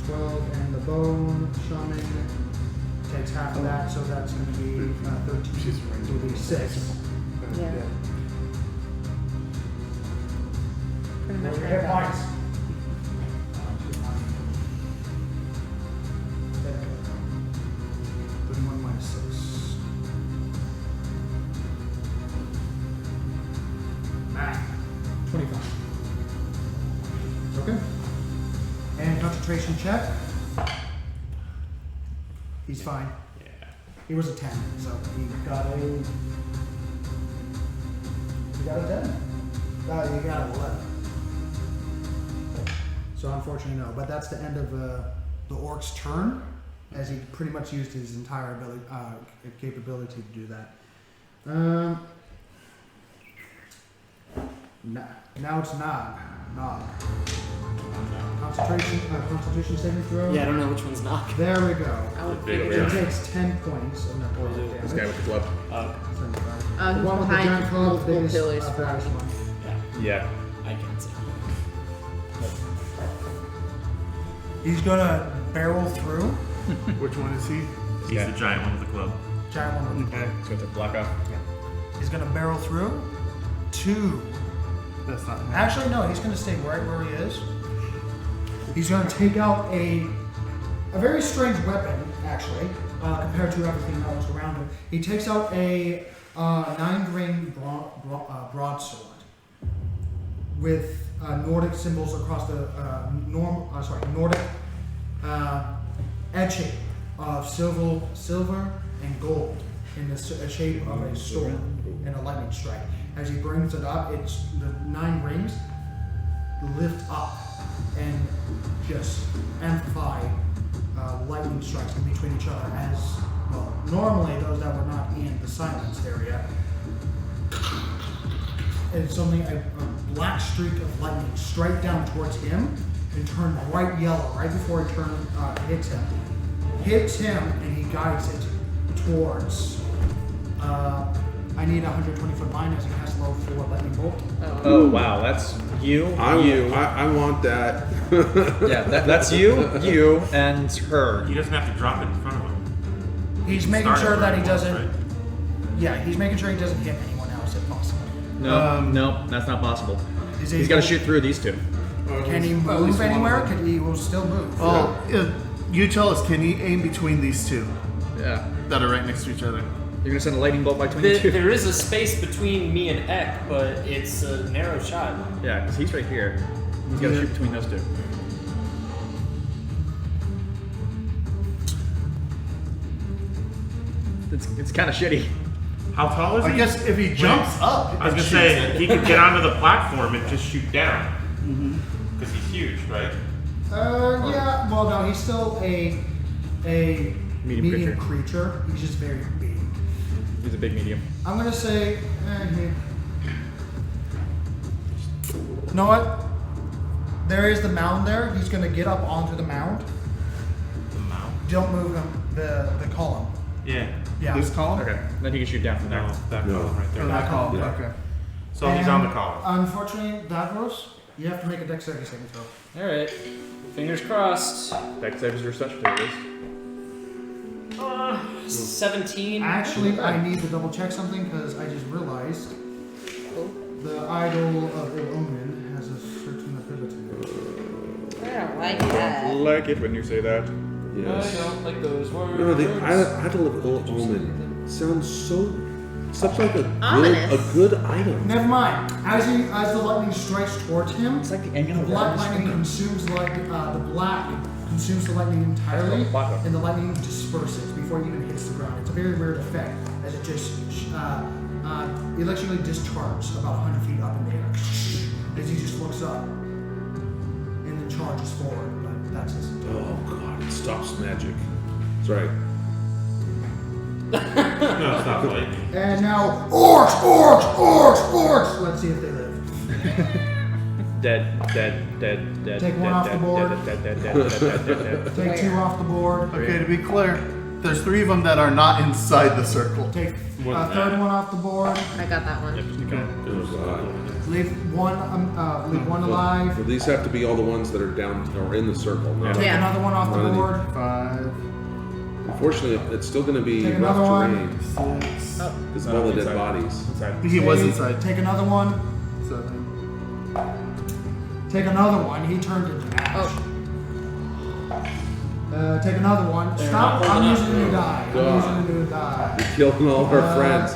12, and the bone shaman takes half of that, so that's going to be 13. Will be 6. Yeah. Pretty much Hit right about. points. 31 minus 6. Ah, 25. Okay. And concentration check. He's fine. Yeah. He was a 10, so he got a. You got a 10. You got an 11. So unfortunately, no. But that's the end of the orc's turn, as he pretty much used his entire ability, capability to do that. Now it's Nog. Constitution saving throw. Yeah, I don't know which one's knock. There we go. I would Big figure. It takes 10 points of necrotic damage. This guy with the club. The one with the giant club, the multiple biggest pillars baddest one. Yeah. I can't see. He's gonna barrel through. Which one is he? He's the giant one with the club. Giant one with the Okay. So it's a block off. He's gonna barrel through. 2. That's not him. Actually, no. He's gonna stay right where he is. He's gonna take out a very strange weapon, actually, compared to everything else around him. He takes out a 9-ring broadsword with Nordic symbols across the Nordic etching of silver and gold in the shape of a sword and a lightning strike. As he brings it up, it's the 9 rings lift up and just amplify lightning strikes in between each other. As well, normally those that were not in the silenced area. And something, a black streak of lightning straight down towards him and turn bright yellow right before it hits him, and he guides it towards. I need a 120-foot line as he has low 4 lightning bolt. Oh wow, that's you. I want that. Yeah, that's you, and her. He doesn't have to drop it in front of him. He's making Start sure at that he right doesn't. once, right? Yeah, he's making sure he doesn't hit anyone else if possible. No, that's not possible. Is He's got to shoot through these 2. Can he Well, at least move one anywhere? of them. He will still move. Oh, you tell us, can he aim between these 2 Yeah. that are right next to each other? You're gonna send a lightning bolt between the 2. There is a space between me and Ek, but it's a narrow shot. Yeah, because he's right here. He's got to shoot between those 2. It's kind of shitty. How tall is he? I guess if he jumps up, I was gonna and say shoots it. he could get onto the platform and just shoot down. Because he's huge, right? Yeah. Well, no, he's still a medium creature. He's just very big. He's a big medium. I'm gonna say. You know what? There is the mound there. He's gonna get up onto the mound. The mount. Don't move him. The column. Yeah. Yeah. This column? Okay, then he can shoot down from there. No, that No. column right there. Or that column, Yeah. okay. So he's on the column. Unfortunately, Davros, you have to make a dexterity saving throw. All right, fingers crossed. Dex saves your such please. 17. Actually, I need to double check something because I just realized the idol of ill omen has a certain ability. I don't like that. Like it when you say that. Yes. I don't like those words. No, the idol of ill omen sounds such like a Ominous. good item. Never mind. As the lightning strikes towards him, It's like the the annual black lightning consumes the lightning entirely, and the lightning disperses before it even hits the ground. It's a very weird effect as it just electrically discharges about 100 feet up in the air as he just looks up and then charges forward. But that's his. Oh god, it stops magic. That's right. No, it's not lightning. And now orcs. Let's see if they live. Dead. Take one off the board. Dead. Take 2 off the board. Okay, to be clear, there's 3 of them that are not inside the circle. Take a third one off the board. I got that one. Leave one alive. So these have to be all the ones that are down or in the circle. Not Take Yeah. another one off the One of the- board. 5, Unfortunately, it's still going to be Take rough another one. terrain. 6, Because of all the dead bodies. he was Take- inside. Take another one. 7. Take another one. He turned into ash. Oh. Take another one. They're Stop. not I'm holding using a new up. die. I'm God. using a new die. You're killing all our friends.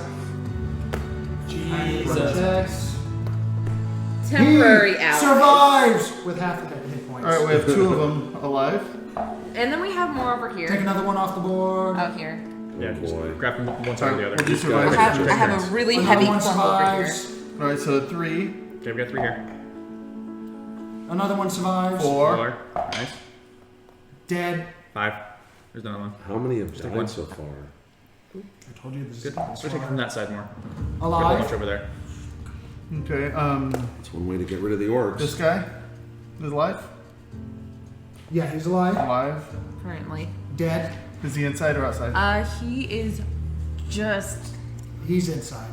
Jesus. Checks. Temporary He out. survives with half the hit points. Alright, we have 2 of them alive. And then we have more over here. Take another one off the board. Out here. Yeah, just boy. grab from one side or the other. We'll do I survival. have a really Another heavy one clump over here. survives. Alright, so 3, Okay, we got 3 here. Another one survives. 4. Nice. Dead. 5. There's another one. How many have take died one. so far? I told you this Good. is We're taking from that side more. Got a whole bunch alive. over there. Okay, That's one way to get rid of the orcs. this guy is alive? Yeah, he's alive. Alive. Currently. Dead. Is he inside or outside? He is just. He's inside.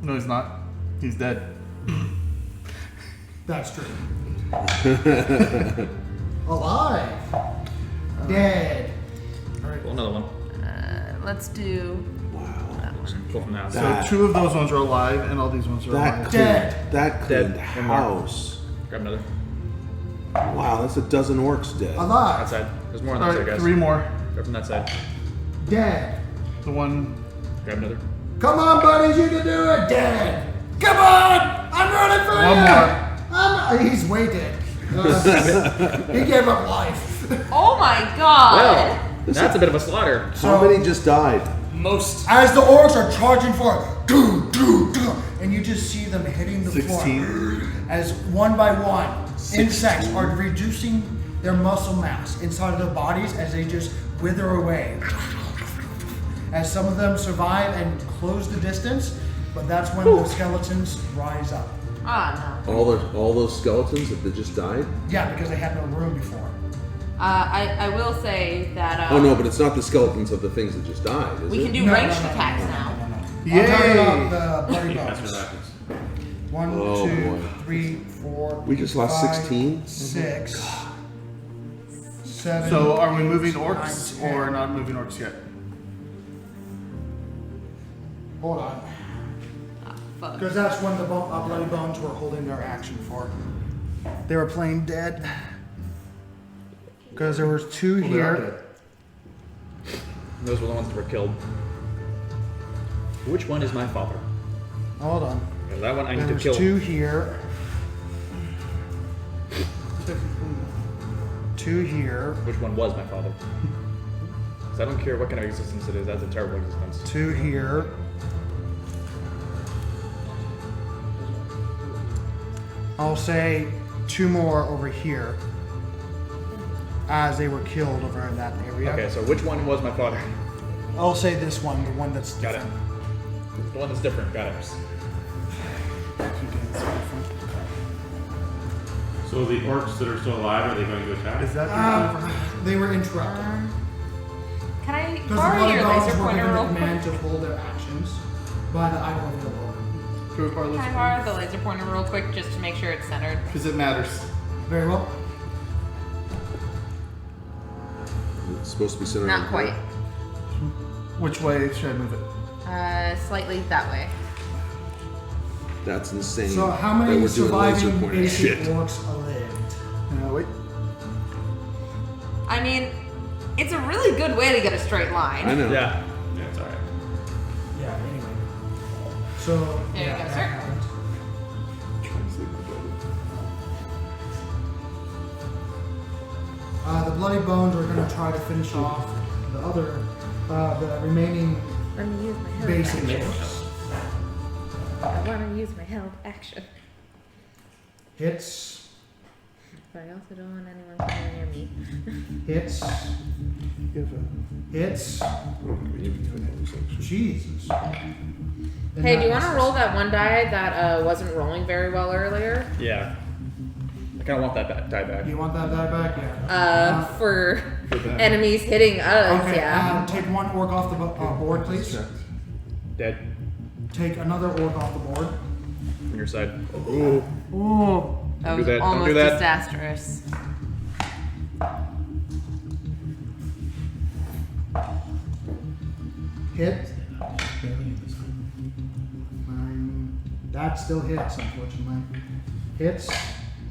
No, he's not. He's dead. That's true. Alive. Dead. Pull another one. Let's do. Pull from that So side. 2 of those ones are alive, and all these ones are That alive. Dead. cleaned, that cleaned Dead. One more. house. Grab another. Wow, that's a dozen orcs dead. Alive. That side. There's more on that side, Alright, guys. 3 more. Grab from that side. Dead. The one. Grab another. Come on, buddies, you can do it. Dead. Come on. I'm running for One you. more. He's way dead. He gave up life. Oh my god! Well, that's a bit of a slaughter. How many just died? Most. As the orcs are charging forward, and you just see them hitting the 16. floor. As one by one, insects are reducing their muscle mass inside of their bodies as they just wither away. As some of them survive and close the distance, but that's when the skeletons rise up. Ah, no. All those skeletons that just died? Yeah, because they had no room before. I will say that. Oh no, but it's not the skeletons of the things that just died, is We it? can do No, ranged no, no, attacks no, no, now. no, no. Yay! I'm talking about the bloody That's what bones. happens. 1, Oh, 2, boy. 3, 4. We just lost 5, 16? 6, 7. So are we moving orcs 9, 10. or not moving orcs yet? Hold on. Fuck. Because that's when the bloody bones were holding their action for. They were playing dead. Because there was 2 here. Those were the ones that were killed. Which one is my father? Hold on. Okay, that one I need There to was kill. 2 here. 2 here. Which one was my father? Because I don't care what kind of existence it is. That's a terrible existence. 2 here. I'll say 2 more over here. As they were killed over in that area. Okay, so which one was my father? I'll say this one, the one that's Got it. different. The one that's different. Got it. So the orcs that are still alive, are they going to attack? Is that They were interrupted. Can I Because the borrow bloody your bones laser were pointer given the real quick? command to hold their actions by the idol of the Lord. Can I borrow the laser pointer real quick just to make sure it's centered? Because it matters. Very well. It's supposed to be centered. Not on quite. Which way should I move it? Slightly that way. That's insane. So how that many we're doing laser surviving pointer basic shit. orcs lived? Wait. I mean, it's a really good way to get a straight line. I know. Yeah. Yeah, it's alright. Yeah, anyway. So, There you yeah, go, that sir. happened. The bloody bones are going to try to finish off the other, the remaining Let me use my held basic action. orcs. I want to use my held action. Hits, But I also don't want anyone coming near me. hits, hits. Jesus. And Hey, that do you want to misses. roll that one die that wasn't rolling very well earlier? Yeah. I kind of want that die back. You want that die back? Yeah. For enemies hitting us, Okay, yeah. take one orc off the board, please. Dead. Take another orc off the board. On your side. Ooh. Ooh, that do was that, don't almost do that. disastrous. Hit. That still hits, unfortunately. Hits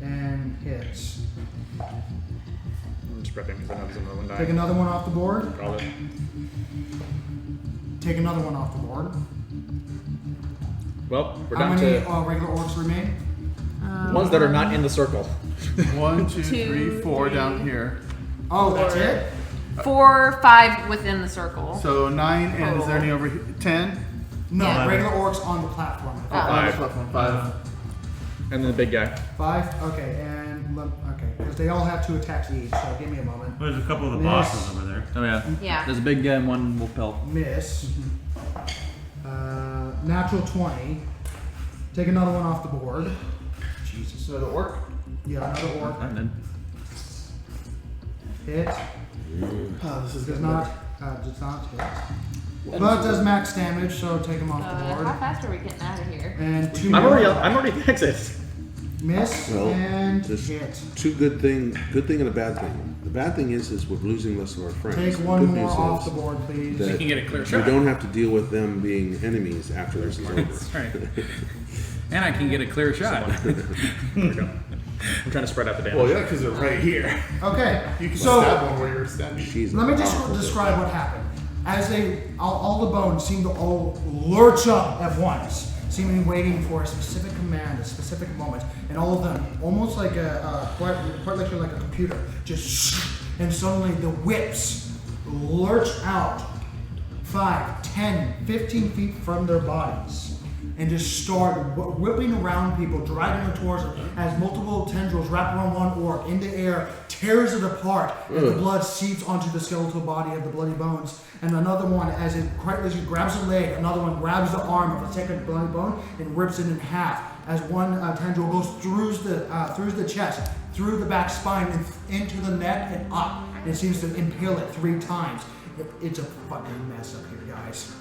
and hits. I'm just prepping because I know there's another one dying. Take another one off the board. Call it. Take another one off the board. Well, we're How down many to regular orcs remain? ones that are not in the circle. 1, 2, 3, 4 down here. Oh, that's it? 4, 5 within the circle. So 9, and is there any over here? 10? No, Yeah. regular orcs on the platform. Oh. 5. And then the big guy. 5? Okay, okay, because they all have 2 attacks each, so give me a moment. There's a couple of the Miss. bosses over there. Oh yeah. Yeah. There's a big guy and one wolf pelt. Miss. Natural 20. Take another one off the board. Jesus. Another orc? Yeah, another orc. And then Hit. Oh, this is Does good. not hit. But it does max damage, so take him off the How board. fast are we getting out of here? And 2 I'm more. already exit. Miss Well, and there's hit. two good thing and a bad thing. The bad thing is we're losing less of our friends. Take The one good more news off is the board, please. that You can get a clear you shot. don't have to deal with them being enemies after this is over. That's right. And I can get a clear shot. There we go. I'm trying to spread out the damage. Well, yeah, because they're right here. Okay, You can so stab one where you're standing. She's let me a just powerful describe what happened. As all the bones seem to all lurch up at once, seemingly waiting for a specific command, a specific moment, and all of them, almost like quite literally like a computer, just and suddenly the whips lurch out 5, 10, 15 feet from their bodies and just start whipping around people, dragging them towards them as multiple tendrils wrap around one orc in the air, tears it apart, and the blood seeps onto the skeletal body of the bloody bones. And another one, as it grabs a leg, another one grabs the arm of a second bloody bone and rips it in half. As one tendril goes through the chest, through the back spine, and into the neck and up. And it seems to impale it 3 times. It's a fucking mess up here, guys.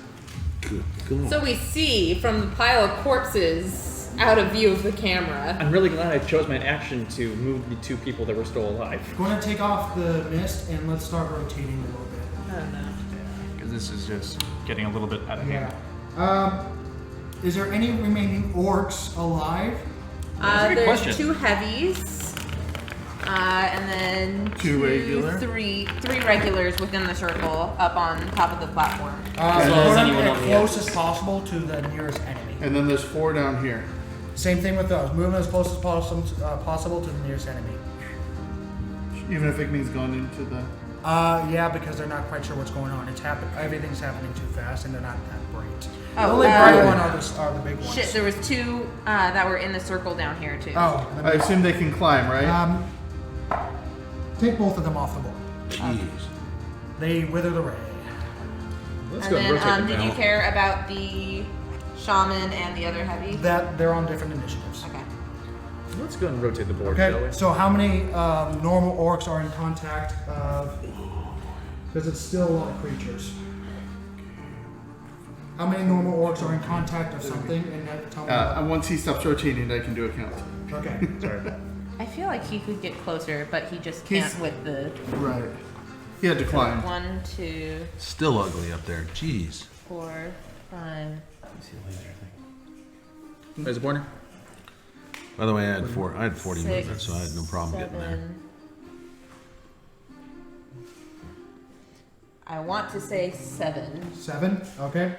Good God. So we see from the pile of corpses out of view of the camera. I'm really glad I chose my action to move the 2 people that were still alive. Go ahead and take off the mist and let's start rotating a little bit. Oh no. Because this is just getting a little bit out of hand. Yeah. Is there any remaining orcs alive? That's a good There's question. 2 heavies. And then 2 regular? 3 regulars within the circle up on top of the platform. As well as Put them anyone as on the close edges. as possible to the nearest enemy. And then there's 4 down here. Same thing with those. Move them as close as possible to the nearest enemy. Even if it means going into the... Yeah, because they're not quite sure what's going on. Everything's happening too fast, and they're not that great. Oh, the only bright one are the big ones. Shit, there was 2 that were in the circle down here too. Oh, I assume they can climb, right? take both of them off the board. Jeez. They wither the ray. Let's and go and rotate then, them did now. you care about the shaman and the other heavy? That they're on different initiatives. Okay. Let's go and rotate the board, shall Okay, we? so how many normal orcs are in contact of? Because it's still a lot of creatures. How many normal orcs are in contact of something? And then tell me. And once he stops rotating, I can do a count. Okay. Sorry. I feel like he could get closer, but he just can't He's- with the Right. He had to climb. 1, 2, Still ugly up there. Jeez. 4, 5. There's a pointer. By the way, I had 40 6, movement, so I had no problem getting there. 7. I want to say 7. 7. Okay.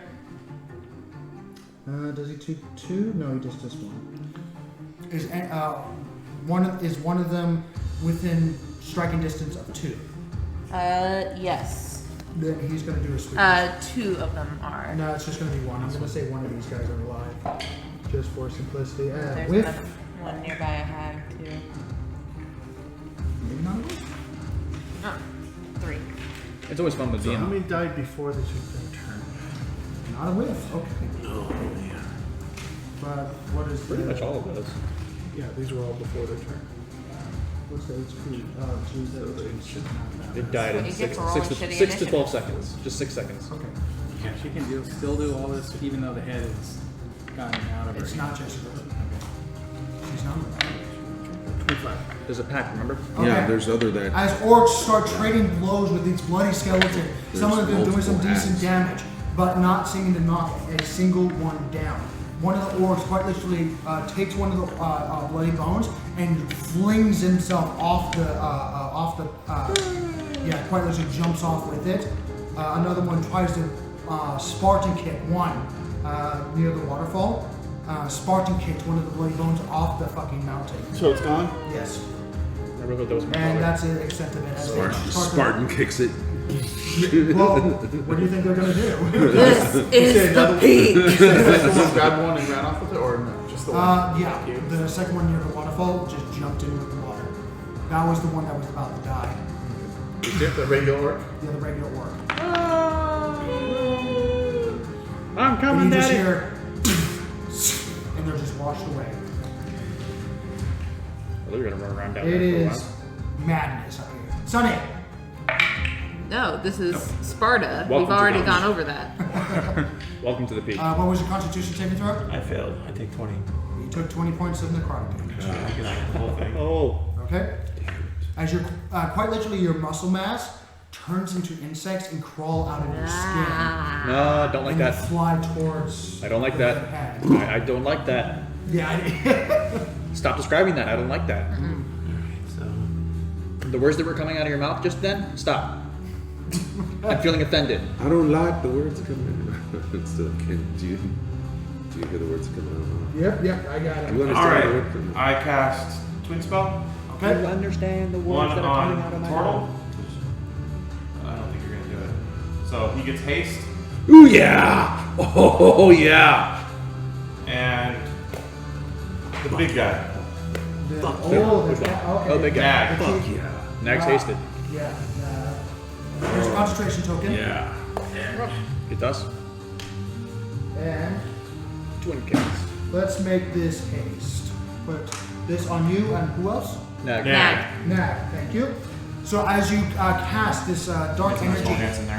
Does he do 2? No, he just does 1. Is one of them within striking distance of 2? Yes. Then he's going to do a sweep. 2 of them are. No, it's just going to be 1. I'm going to say one of these guys are alive, just for simplicity. There's Whiff. another one nearby I have too. Maybe not a whiff. Oh, 3. It's always fun with So how DM. many died before they took their turn? Not a whiff. Okay. Oh man. But what is Pretty the? much all of those. Yeah, these were all before their turn. What's the HP? It died in It 6 gets rolling shitty to initiative. 12 seconds. Just 6 seconds. Okay. Yeah, she can still do all this even though the head is gotten out of her. It's not Jessica. She's not. 25. There's a pack, remember? Okay. Yeah, there's other that. As orcs start trading blows with these bloody skeletons, some of them There's doing some multiple decent hacks. damage, but not seeming to knock a single one down. One of the orcs quite literally takes one of the bloody bones and flings himself off the quite literally jumps off with it. Another one tries to Spartan kick one near the waterfall. Spartan kicked one of the bloody bones off the fucking mountain. So it's gone? Yes. I really thought that was my And father. that's the extent of it. As they start to- Spartan kicks it. Well, what do you think they're gonna do? This is the peak. Someone grabbed one and ran off with it, or no? Just the one? Yeah. The second one near the waterfall just jumped in with the water. That was the one that was about to die. The regular orc? The other regular orc. I'm And coming, you just Daddy. hear, and they're just washed away. Well, they're gonna run around down It there for a is while. madness up here. Sonny. No, this is Sparta. Welcome We've to already Domination. gone over that. Welcome to the peak. What was your Constitution saving throw? I failed. I take 20. You took 20 points of necrotic damage. I can the whole thing. Oh. Okay. As you're quite literally your muscle mass turns into insects and crawl out of your skin. No, don't like and that. You fly towards. I don't like the that. head. I don't like that. Yeah. Stop describing that. I don't like that. So, The words that were coming out of your mouth just then, stop. I'm feeling offended. I don't like the words coming out. So, do you hear the words coming out? Yep, I got it. You understand the alright. word coming out? I cast Twin Spell. Okay. Understand the words One that are coming out on of my Turtle. mouth. I don't think you're going to do it. So he gets haste. Ooh yeah! Oh yeah! And the big guy. Okay. Oh, big guy. Nag. Fuck yeah! Nag's hasted. Yeah. There's a concentration token. Yeah. It does. And Twin cats. let's make this haste. Put this on you and who else? Nag. Nag. Nag, thank you. So as you cast this dark Get some energy, small hands in there.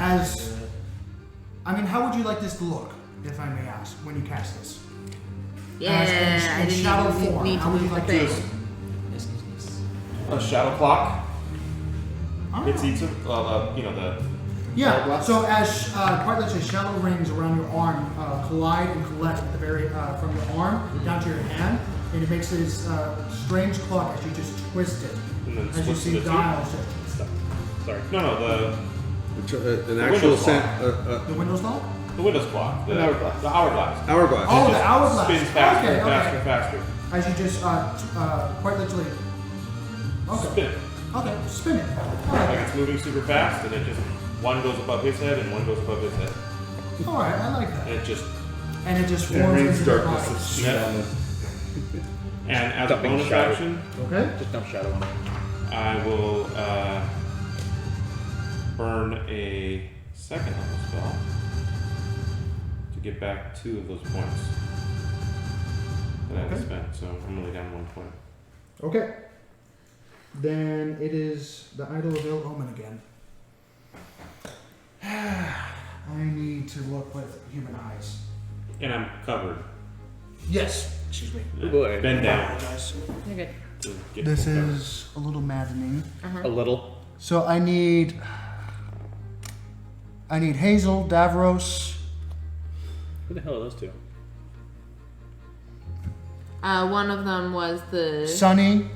how would you like this to look, if I may ask, when you cast this? Yeah, As I in didn't shadow even form, need to how would you move the like to thing. A shadow clock. Ah. It's each of, the. Yeah, so as quite literally shadow rings around your arm collide and collect at the very from your arm down to your hand, and it makes this strange clock as you just twist it, And then as you splits see into two. dials. Stop. Sorry. No, An actual Windows The Windows lock? the Windows clock. The hourglass. The hourglass. Hourglass. Oh, the hourglass. Spins faster Okay, and faster and faster. As you just quite literally. Okay. Spin it. Okay, spin it. Like it's moving super fast, and it just one goes above his head and one goes above his head, All right, I like that. and it just. And it just forms into your body. Yeah. And as a Dumping bonus shadow. action, Okay. Just dump shadow on it. I will burn a second level spell to get back 2 of those points that I had Okay. spent. So I'm only down 1 point. Okay. Then it is the Idol of Ill Omen again. I need to look with human eyes. And I'm covered. Yes. Excuse me. Oh boy. Bend I down. apologize. You're good. To get This full coverage. is a little maddening. A little. So I need Hazel, Davros. Who the hell are those two? One of them was the. Sunny,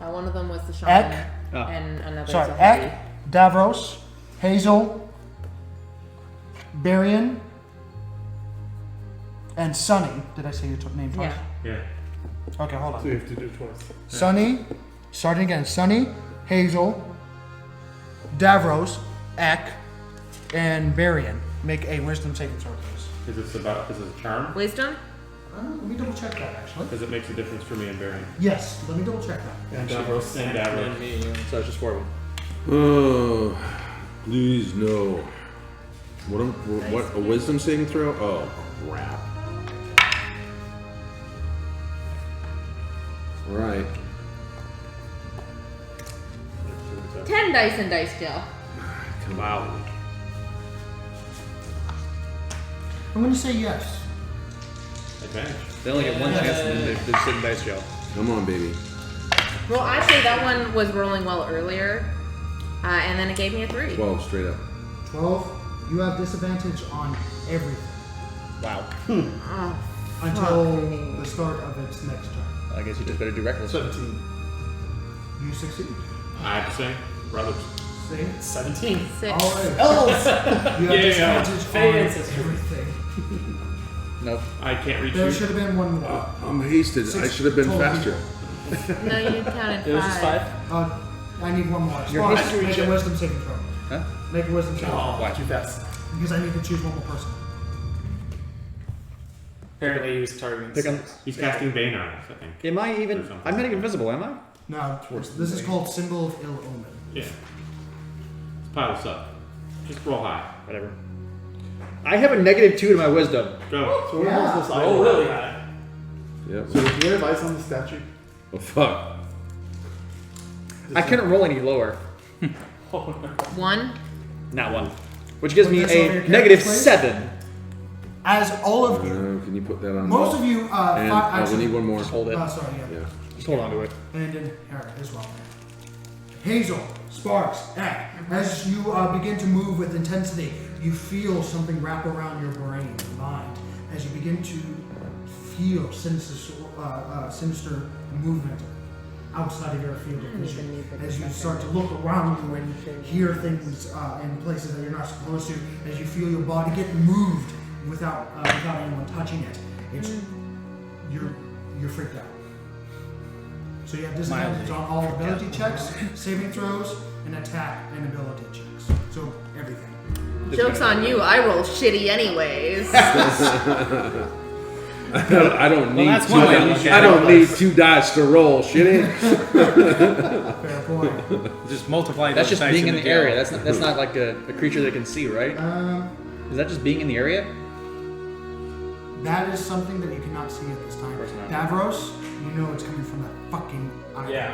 One of them was the shaman. Ek. Oh. And another. sorry, is a heavy. Ek, Davros, Hazel, Barian, and Sunny. Did I say your name twice? Yeah. Yeah. Okay, hold on. So you have to do it twice. Sunny, starting again. Sunny, Hazel, Davros, Ek, and Barian. Make a wisdom saving throw, please. Is this a charm? Wisdom? Let me double check that actually. Because it makes a difference for me and Barry. Yes, let me double check that. And Davros. And Davros. So it's just 4 of them. Oh, please no. What? A wisdom saving throw? Oh, crap. All right. 10 dice in dice jail. Wow. I'm going to say yes. Advantage. They only get one chance and then they sit in dice jail. Come on, baby. Well, actually, that one was rolling well earlier, and then it gave me a 3. 12 straight up. 12. You have disadvantage on everything Wow. Oh, until fuck me. the start of its next turn. I guess you just better do reckless. 17. You succeed. I have to say, brothers. See? 17. 6. All right. Elves! You have Yeah, disadvantage Fey on ancestors. everything. Nope. I can't reach There you. should have been one more. I'm hasted. I should have been Total faster. No, you counted 5. It was just 5. I need one more. Your Sparks, history make check. a wisdom saving throw. Huh? Make a wisdom saving Oh, throw. Too fast. Because I need to choose one more person. Apparently he was targeting Pick on. 6. He's casting Bane on us, I think. Am I even? Or something. I'm not invisible, am I? No, this is called Symbol of Ill Omen. Yeah. Let's pile this up. Just roll high. Whatever. I have a -2 to my wisdom. Go. So where Yeah. was this Oh, item? really? Yep. So do you have ice on the statue? Oh, fuck. I couldn't roll any lower. 1. Not 1. Which gives Put me this over your a character, please. -7. As all of you, Can you put that on? most of you, And fi- we actually, need one more. Just hold it. sorry, yeah. Yeah. Just hold on to it. And then Harry as well. Hazel, Sparks, Eck, as you begin to move with intensity, you feel something wrap around your brain and mind. As you begin to feel sinister movement outside of your field of vision. As you start to look around you and hear things in places that you're not supposed to, as you feel your body get moved without anyone touching it, it's you're freaked out. So you have disadvantage on all ability checks, saving throws, and attack and ability checks. So everything. Joke's on you, I roll shitty anyways. I don't need that's two. one way to look at I it. don't need 2 dice to roll. Shit. Fair point. Just multiply That's those just dice being in the the jail. area. That's not like a creature that can see, right? Is that just being in the area? That is something that you cannot see at this time. course not. Davros, you know it's coming from that fucking island. Yeah.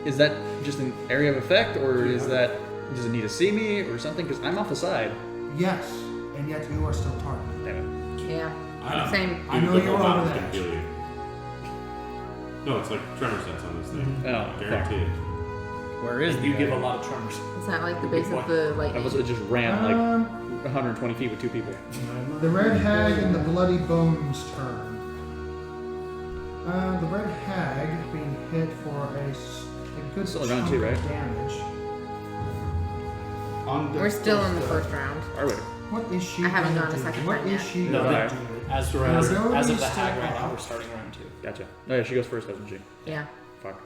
Is that just an area of effect, or is that does it need to see me or something? Because I'm off the side. Yes, and yet you are still targeted. Damn it. Yeah. Same. I know The you're whole over mountain that. can kill you. No, it's like tremor sense on this thing. Oh, Guarantee it. Where is And the you guy? give a lot of tremors. Is that like the base of the I lightning? was just ran like 120 feet with 2 people. The Red Hag and the Bloody Bones turn. The Red Hag being hit for a good Still around chunk two, right? of damage. We're still in the first round. Are we? What is she? I haven't gonna gone a do? second What time is yet. she? No, gonna right. do? As of Abilities the hag still right now, up. we're starting round 2. Gotcha. Oh yeah, she goes first, doesn't she? Yeah. Fuck.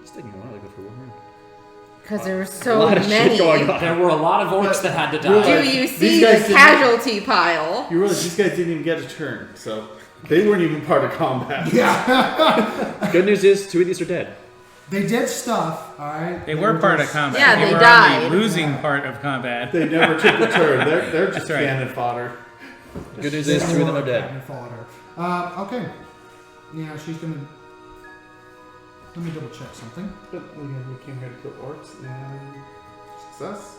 It's taking a while to go through one round. Because there were A so lot of many. shit going on. There were a lot of orcs that had to Do die. you These see guys the didn't- casualty pile? You realize these guys didn't even get a turn, so they weren't even part of combat. Yeah. Good news is 2 of these are dead. They did stuff, alright? They were part of combat. Yeah, they they were died. on the losing part of combat. They never took a turn. They're just That's right. cannon fodder. Good news is 2 of them are dead. Okay. Yeah, she's gonna. Let me double check something. But again, we came here to kill orcs and success.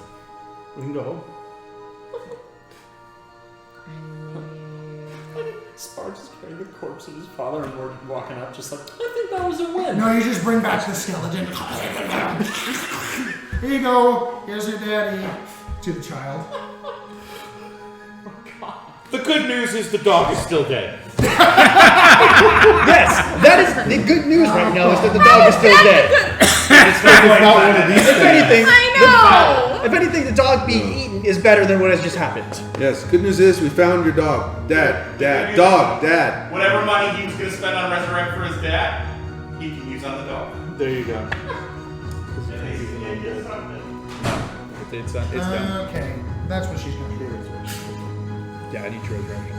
We can go home. Sparks is carrying the corpse of his father and we're walking up just like, I think that was a win. No, you just bring back the skeleton. Here you go. Here's your daddy. To the child. The good news is the dog is still dead. Yes, that is the good news right now. Is that the dog is still dead. It's not one of these If anything, I know! if anything, the dog being eaten is better than what has just happened. Yes. Good news is we found your dog. Dad. Dog. Dad. Whatever money he was going to spend on Resurrect for his dad, he can use on the dog. There you go. It's done. Okay, that's what she's gonna do. Yeah, I need true reaction.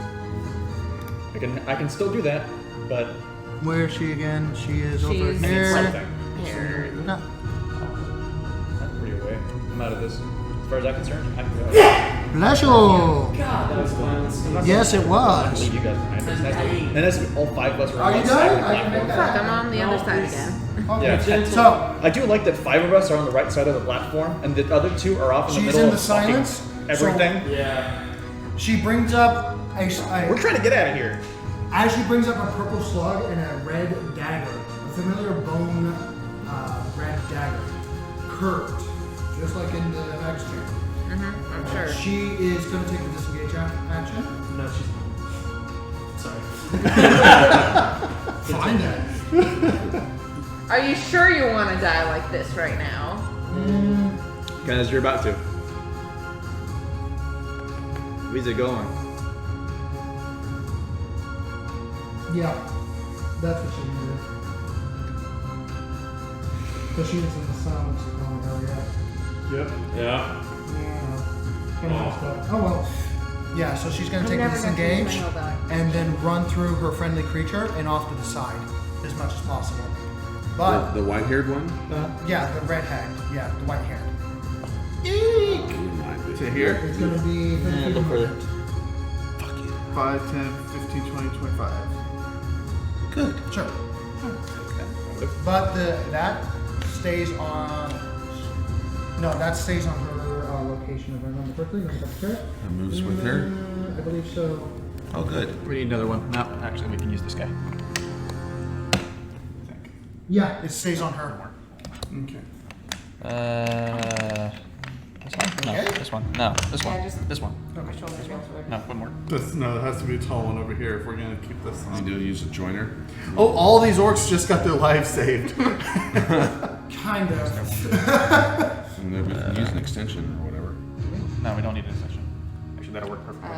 I can still do that, but Where is she again? She is She's over here. something. Here. No. I'm pretty away. I'm out of this. As far as I'm concerned, I can go. Bless you. God, that was violence. Yes, it was. Leave you guys behind. It's nice to, and that's all 5 of us are Are you on one done? side of the I can platform. make Fuck, I'm that. on the other No, side please. again. Okay. Yeah. So I do like that 5 of us are on the right side of the platform, and the other 2 are off in the she's middle in the of fucking silence. everything. Yeah. She brings up We're trying to get out of here. as she brings up a purple slug and a red dagger, a familiar bone red dagger, curved, just like in the Vex chamber. I'm sure. She is going to take a disengage action. No, she's sorry. Fine then. Are you sure you want to die like this right now? Guys, you're about to. Where's it going? Yeah, that's what she needed. Because she was in the silence area. Yep. Yeah. Oh well. Yeah, so she's going to take a disengage and then run through her friendly creature and off to the side as much as possible. But The white-haired one? yeah, the red hag. Yeah, the white hair. To here? It's going to be 50 look further. 5, 10, 15, 20, 25. Good. Sure. But that stays on. No, that stays on her location, if I remember correctly. Let me double check. That moves with her. I believe so. Oh, good. We need another one. No, actually, we can use this guy. Yeah, it stays on her. Okay. This one? No, Okay. this one. No, this one. Yeah, just- This one. Okay. No, one more. No, there has to be a tall one over here if we're gonna keep this You on. do use a joiner. Oh, all these orcs just got their lives saved. Kind of. And then we can use an extension or whatever. No, we don't need an extension. Actually, that'll work perfectly.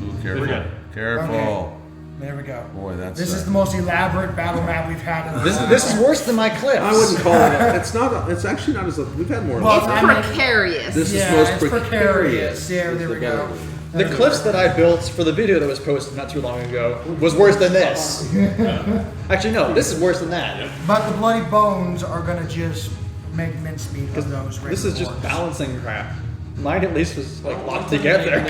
Ooh, careful. We're good. Careful. Okay. There we go. Boy, that's. This is the most elaborate battle map we've had in This is worse than my clips. I wouldn't call it. It's not. It's actually not as. We've had more. Well, It's I mean- precarious. This Yeah, is most it's precarious. Yeah, Is there the we better go. one. The clips that I built for the video that was posted not too long ago was worse than this. Actually, no, this is worse than that. But the bloody bones are gonna just make mincemeat of those. This is just bones. balancing crap. Mine at least was like locked together.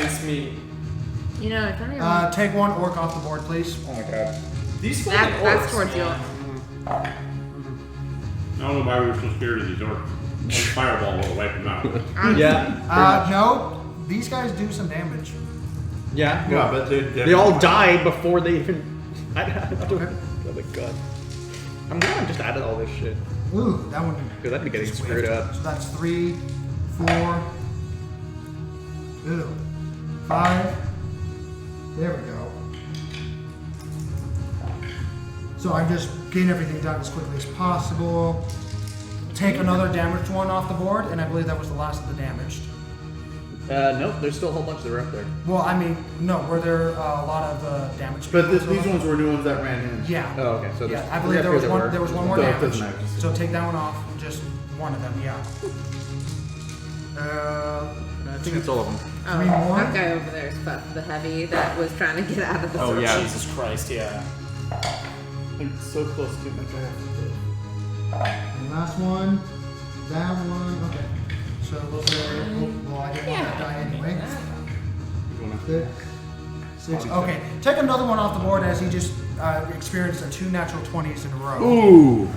You know, if anyone. Take one orc off the board, please. Oh my god. These That's towards you. I don't know why we were so scared of these orcs. One fireball will wipe them out. Yeah. No, these guys do some damage. Yeah. Yeah, but They all died before they even. Oh my god. I'm glad I just added all this shit. Ooh, that one. Because I'd be getting just screwed whiffed. up. So that's 3, 4, 2, 5. There we go. So I'm just getting everything done as quickly as possible. Take another damaged one off the board, and I believe that was the last of the damaged. Nope, there's still a whole bunch that are up there. Well, I mean, no, were there a lot of damaged? But people these ones were new ones that ran in. Yeah. Oh, okay. So Yeah, there's- I believe there was one. There was one more No, it damage. doesn't matter, just- So take that one off. Just one of them. Yeah. I think it's all of them. Oh, 3 more. that guy over there is the heavy that was trying to get out of the Oh circle. yeah, Jesus Christ, yeah. I'm so close to getting my draft. And last one. That one. Okay. So those are. Well, I didn't want that die anyway. 6. Okay. Take another one off the board as he just experienced 2 natural 20s in a row. Ooh.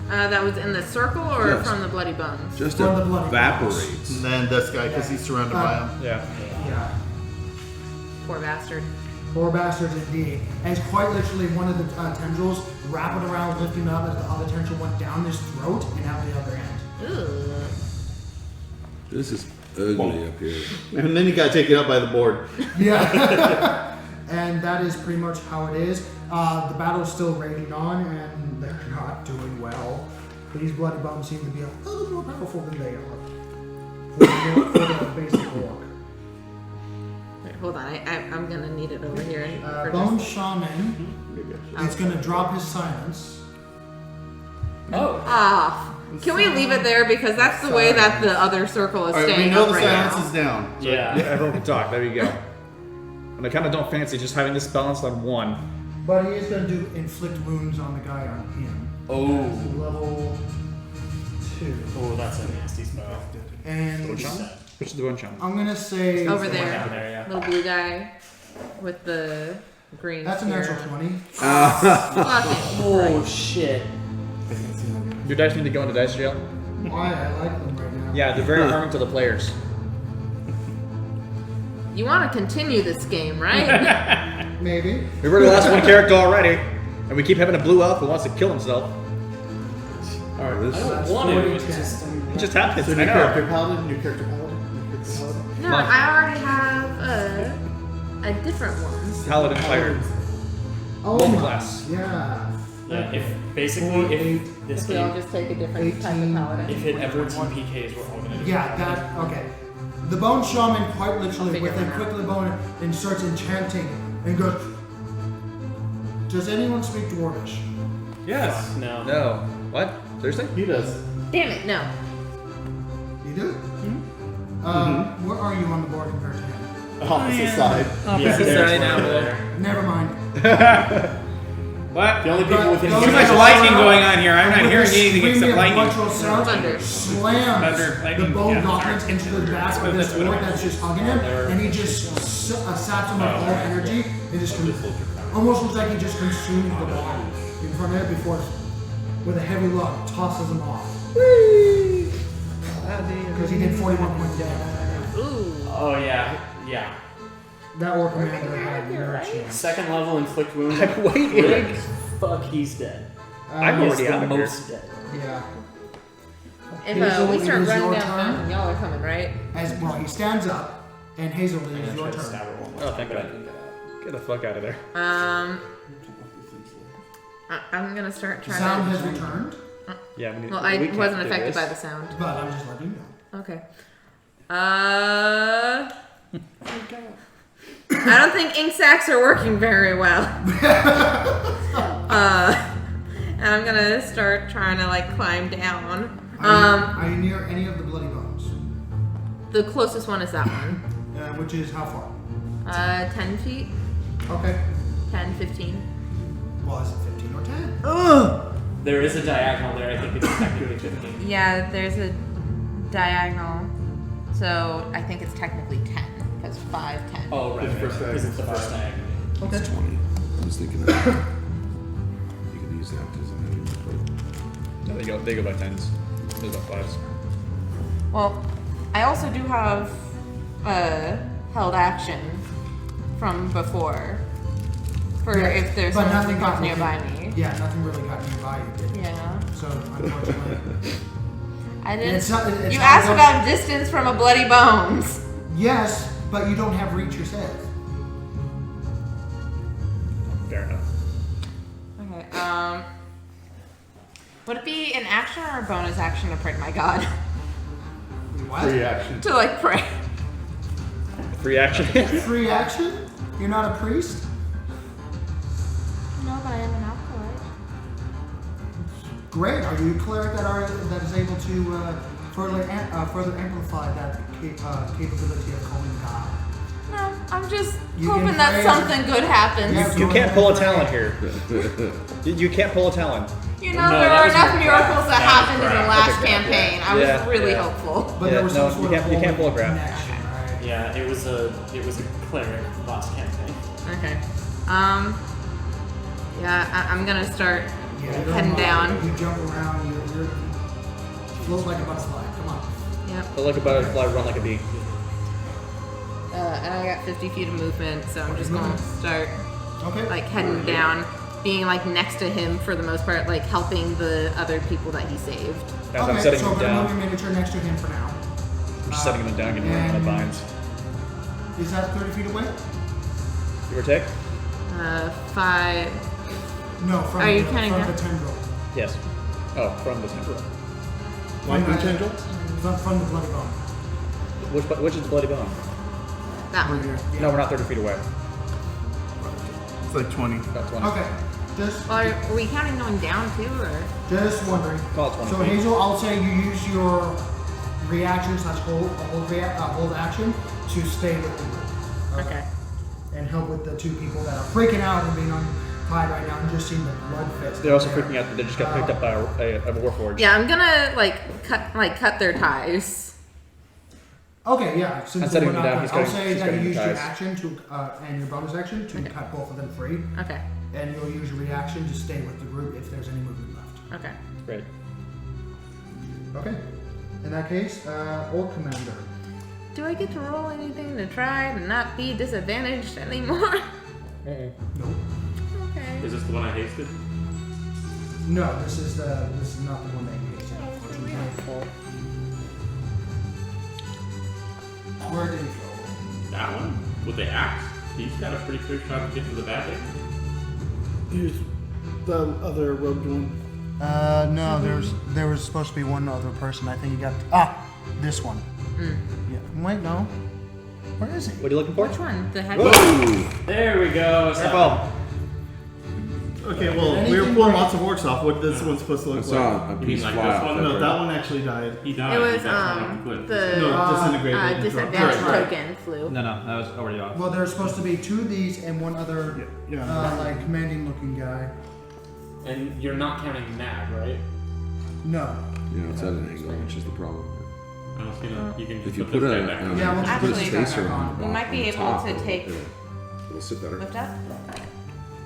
That was in the circle or Yes. from the bloody bones? Just From the bloody evaporates. And then this guy, because he's surrounded by them. Yeah. Yeah. Poor bastard. Poor bastards indeed. And it's quite literally one of the tendrils wrapping around, lifting up as the other tendril went down his throat and out the other end. Ooh. This is ugly up here. And then you got taken up by the board. Yeah. And that is pretty much how it is. The battle's still raging on, and they're not doing well. These bloody bones seem to be a little more powerful than they are. For the basic orc. Wait, hold on. I'm gonna need it over here. for Bone just- Shaman is going to drop his silence. Oh. Ah. Can we leave it there because that's the way that the other circle is All right, we staying know up the right silence now. is down. Yeah. Yeah, everyone can talk. There you go. And I kind of don't fancy just having this balanced on 1. But he is going to do inflict wounds on the guy on him. Oh. Level 2. Oh, that's a nasty spell. And Which is the one channel? I'm going to say... Over Down there. there, yeah. Little blue guy with the green. That's a spear. natural 20. Fucking Oh Christ. shit. Your dice need to go into dice jail. Why? I like them right now. Yeah, they're very harming to the players. You want to continue this game, right? Maybe. We've already lost one character already, and we keep having a blue elf who wants to kill himself. Alright, I this don't want to. It's just. It just happens. So I new know. character paladin, new character paladin, new character paladin. No, I already have a different one. Paladin fighter. Oh Multi-class. Yeah. Yeah, if basically if this If we all game, just take a different type of paladin. if it ever TPKs, we're all gonna do Yeah, that, okay. The Bone Shaman quite literally, figure with a that out. quickly bone, and starts enchanting and goes, does anyone speak Dwarvish? Yes. No. No. What? Seriously? He does. Damn it, no. You do? Where are you on the board compared to him? Opposite side. Yeah, Opposite there's side one now, over boy. there. Never mind. What? The only people within Those Too much are lightning all going on here. I'm not with hearing a anything screaming except lightning. electoral sound, Thunder. slams Thunder, lightning, the bone yeah, goblins sorry. into the back of this That's what orc it that's just hugging him, and he just saps him with all energy, and just almost looks like he just consumed the body in front of it before, with a heavy lug, tosses him off. Because he did 41 points damage. Ooh. Oh yeah, yeah. That orc commander had no chance. Second level inflict wounds. I'm waiting. Quick, fuck, he's dead. I'm He's already the out of here. most dead. Yeah. If Hazel, we it start is running your down turn. mountain, y'all are coming, right? As well, he stands up, and Hazel, it is your Try to turn. stab her one more Oh, time, thank but I God. didn't get out. Get the fuck out of there. I'm gonna start trying Sound to. has returned, Yeah, we need, Well, we I can't wasn't do affected this. by the sound. but I'm just letting you know. Okay. I don't think ink sacs are working very well. And I'm gonna start trying to like climb down. Are you near any of the bloody bones? The closest one is that one. Which is how far? 10 feet, Okay. 10, 15. Well, is it 15 or 10? There is a diagonal there. I think it's technically 15. Yeah, there's a diagonal, so I think it's technically 10 because 5, 10. Oh right, It's the first because it's the first diagonal. It's 20. I was thinking that. You could use that as an aid. No, they go by tens. There's no fives. Well, I also do have held action from before for if there's but someone nothing who got comes nearby within- me. Yeah, nothing really got nearby you, did. Yeah. So, unfortunately. I didn't. It's not- it's you how it asked goes. about distance from a bloody bones. Yes, but you don't have reach yourself. Fair enough. Okay. Would it be an action or a bonus action to pray to my god? What? Free action. To like pray. Free action. Free action? You're not a priest? No, but I am an alkaloid. Great. Are you a cleric that is able to further amplify that capability of calling God? No, I'm just You hoping can that pray as something good happens. Yeah. You can't pull a talent here. You can't pull a talent. You know, No, there that are was enough more miracles that crap. That was happened in the crap. last campaign. I was Yeah. really Yeah. hopeful. But Yeah, there was no, some sort you of can't pull a grab. connection, right? Yeah, it was a cleric last campaign. Okay. Yeah, I'm gonna start Yeah, heading down. You jump around, you're float like a butterfly. Come on. Yep. But like a butterfly, run like a bee. And I got 50 feet of movement, so I'm just gonna start Okay. like heading down, being like next to him for the most part, like helping the other people that he saved. As okay, I'm setting so them I'm gonna move down, your miniature next to him for now. I'm just setting them down, getting rid of and the vines. Is that 30 feet away? Give or take? 5. No, from, Are you the, counting from down? the tendril. Yes. Oh, from the temple. Like the tendril? From the bloody bone. Which is the bloody bone? That one. No, we're not 30 feet away. It's like 20. About 20. Okay. Just Well, are we counting going down too, or? Just wondering. Call it 20 So feet. Hazel, I'll say you use your reaction / hold action to stay with the group. Okay. And help with the two people that are freaking out and being untied right now and just seeing the blood fist. They're also freaking out that they just got picked up by a warforged. Yeah, I'm gonna cut their ties. Okay, yeah. Since I'm setting we're them not down, cut, he's I'll cutting- say he's that you cutting use your ties. action to and your bonus action to cut both of them free, Okay. and you'll use your reaction to stay with the group if there's any movement left. Okay. Great. Okay. In that case, Orc Commander. Do I get to roll anything to try to not be disadvantaged anymore? Nope. Okay. Is this the one I hasted? No, this is not the one that you used, unfortunately. Where did he go? That one? With the axe? He's got a pretty clear shot to get to the bad thing. Here's the other rogue one. No, there was supposed to be one other person. I think you got this one. Yeah. Wait, no. Where is he? What are you looking for? Which one? The head Whoa! There we go. Careful. Okay, well, we were Anything pulling where- lots of orcs off. What does this one supposed to I look saw a You mean piece like fly this off one? that like? No, bird. that one actually died. He died. It was He's actually off the cliff. No, disintegrated. and dropped. disadvantage Right. token flew. No, that was already off. Well, there's supposed to be 2 of these and one other, Yeah. like commanding looking guy. And you're not counting Mag, right? No. Yeah, it's at an angle, which is the problem. I don't see no. You can just If you put put this a, guy back on. Yeah, we'll just put a Actually, spacer back on on. the We might bottom, be on able top, to take- it'll sit better. Lift up?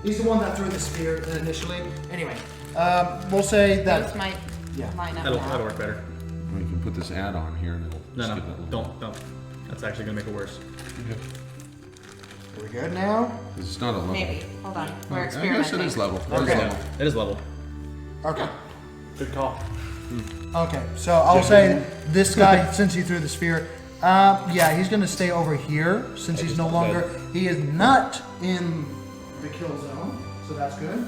He's the one that threw the spear initially. Anyway, we'll say Those that. might Yeah. line up That'll now. work better. Well, you can put this ad on here and it'll No, skip that one. don't. That's actually gonna make it worse. Are we good now? It's not a level. Maybe. Hold on. We're I guess experimenting. it is level. It is Okay. level. It is level. Okay. Good call. Okay, so I'll say this guy, since he threw the spear, yeah, he's gonna stay over here since he's no longer. He is not in the kill zone, so that's good.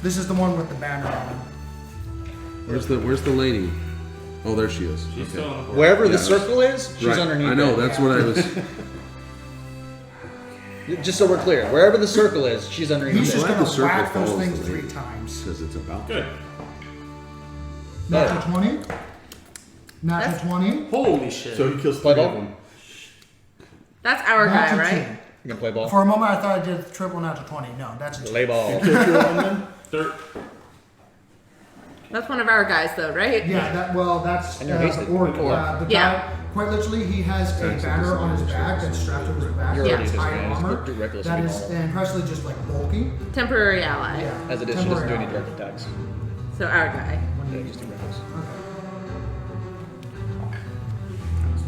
This is the one with the banner on him. Where's the lady? Oh, there she is. She's still Okay. on the board. Wherever the Yeah, circle is, she's Right. underneath. I know. it. That's what I was. Just so we're clear, wherever the circle is, she's underneath. He's it. just Glad gonna the circle whack those follows things the 3 lady. times. Says it's about. Good. Natural 20. Natural 20. Holy shit. So he kills Play 3 of ball? them. That's our guy, Natural right? 2. You can play ball. For a moment, I thought I did triple natural 20. No, that's a 2. Play ball. Kill 2 of them then? Third. That's one of our guys, though, right? Yeah, that's And you're hasted. orc. Or- The Yeah. guy, quite literally, he has a banner on his back that's strapped over his back. You're He already has high disadvantaged. armor. Do reckless That if you is want. impressively just like bulky. Temporary ally. Yeah. As it is, she doesn't do any temporary direct attacks. So our guy. Yeah, just do reckless.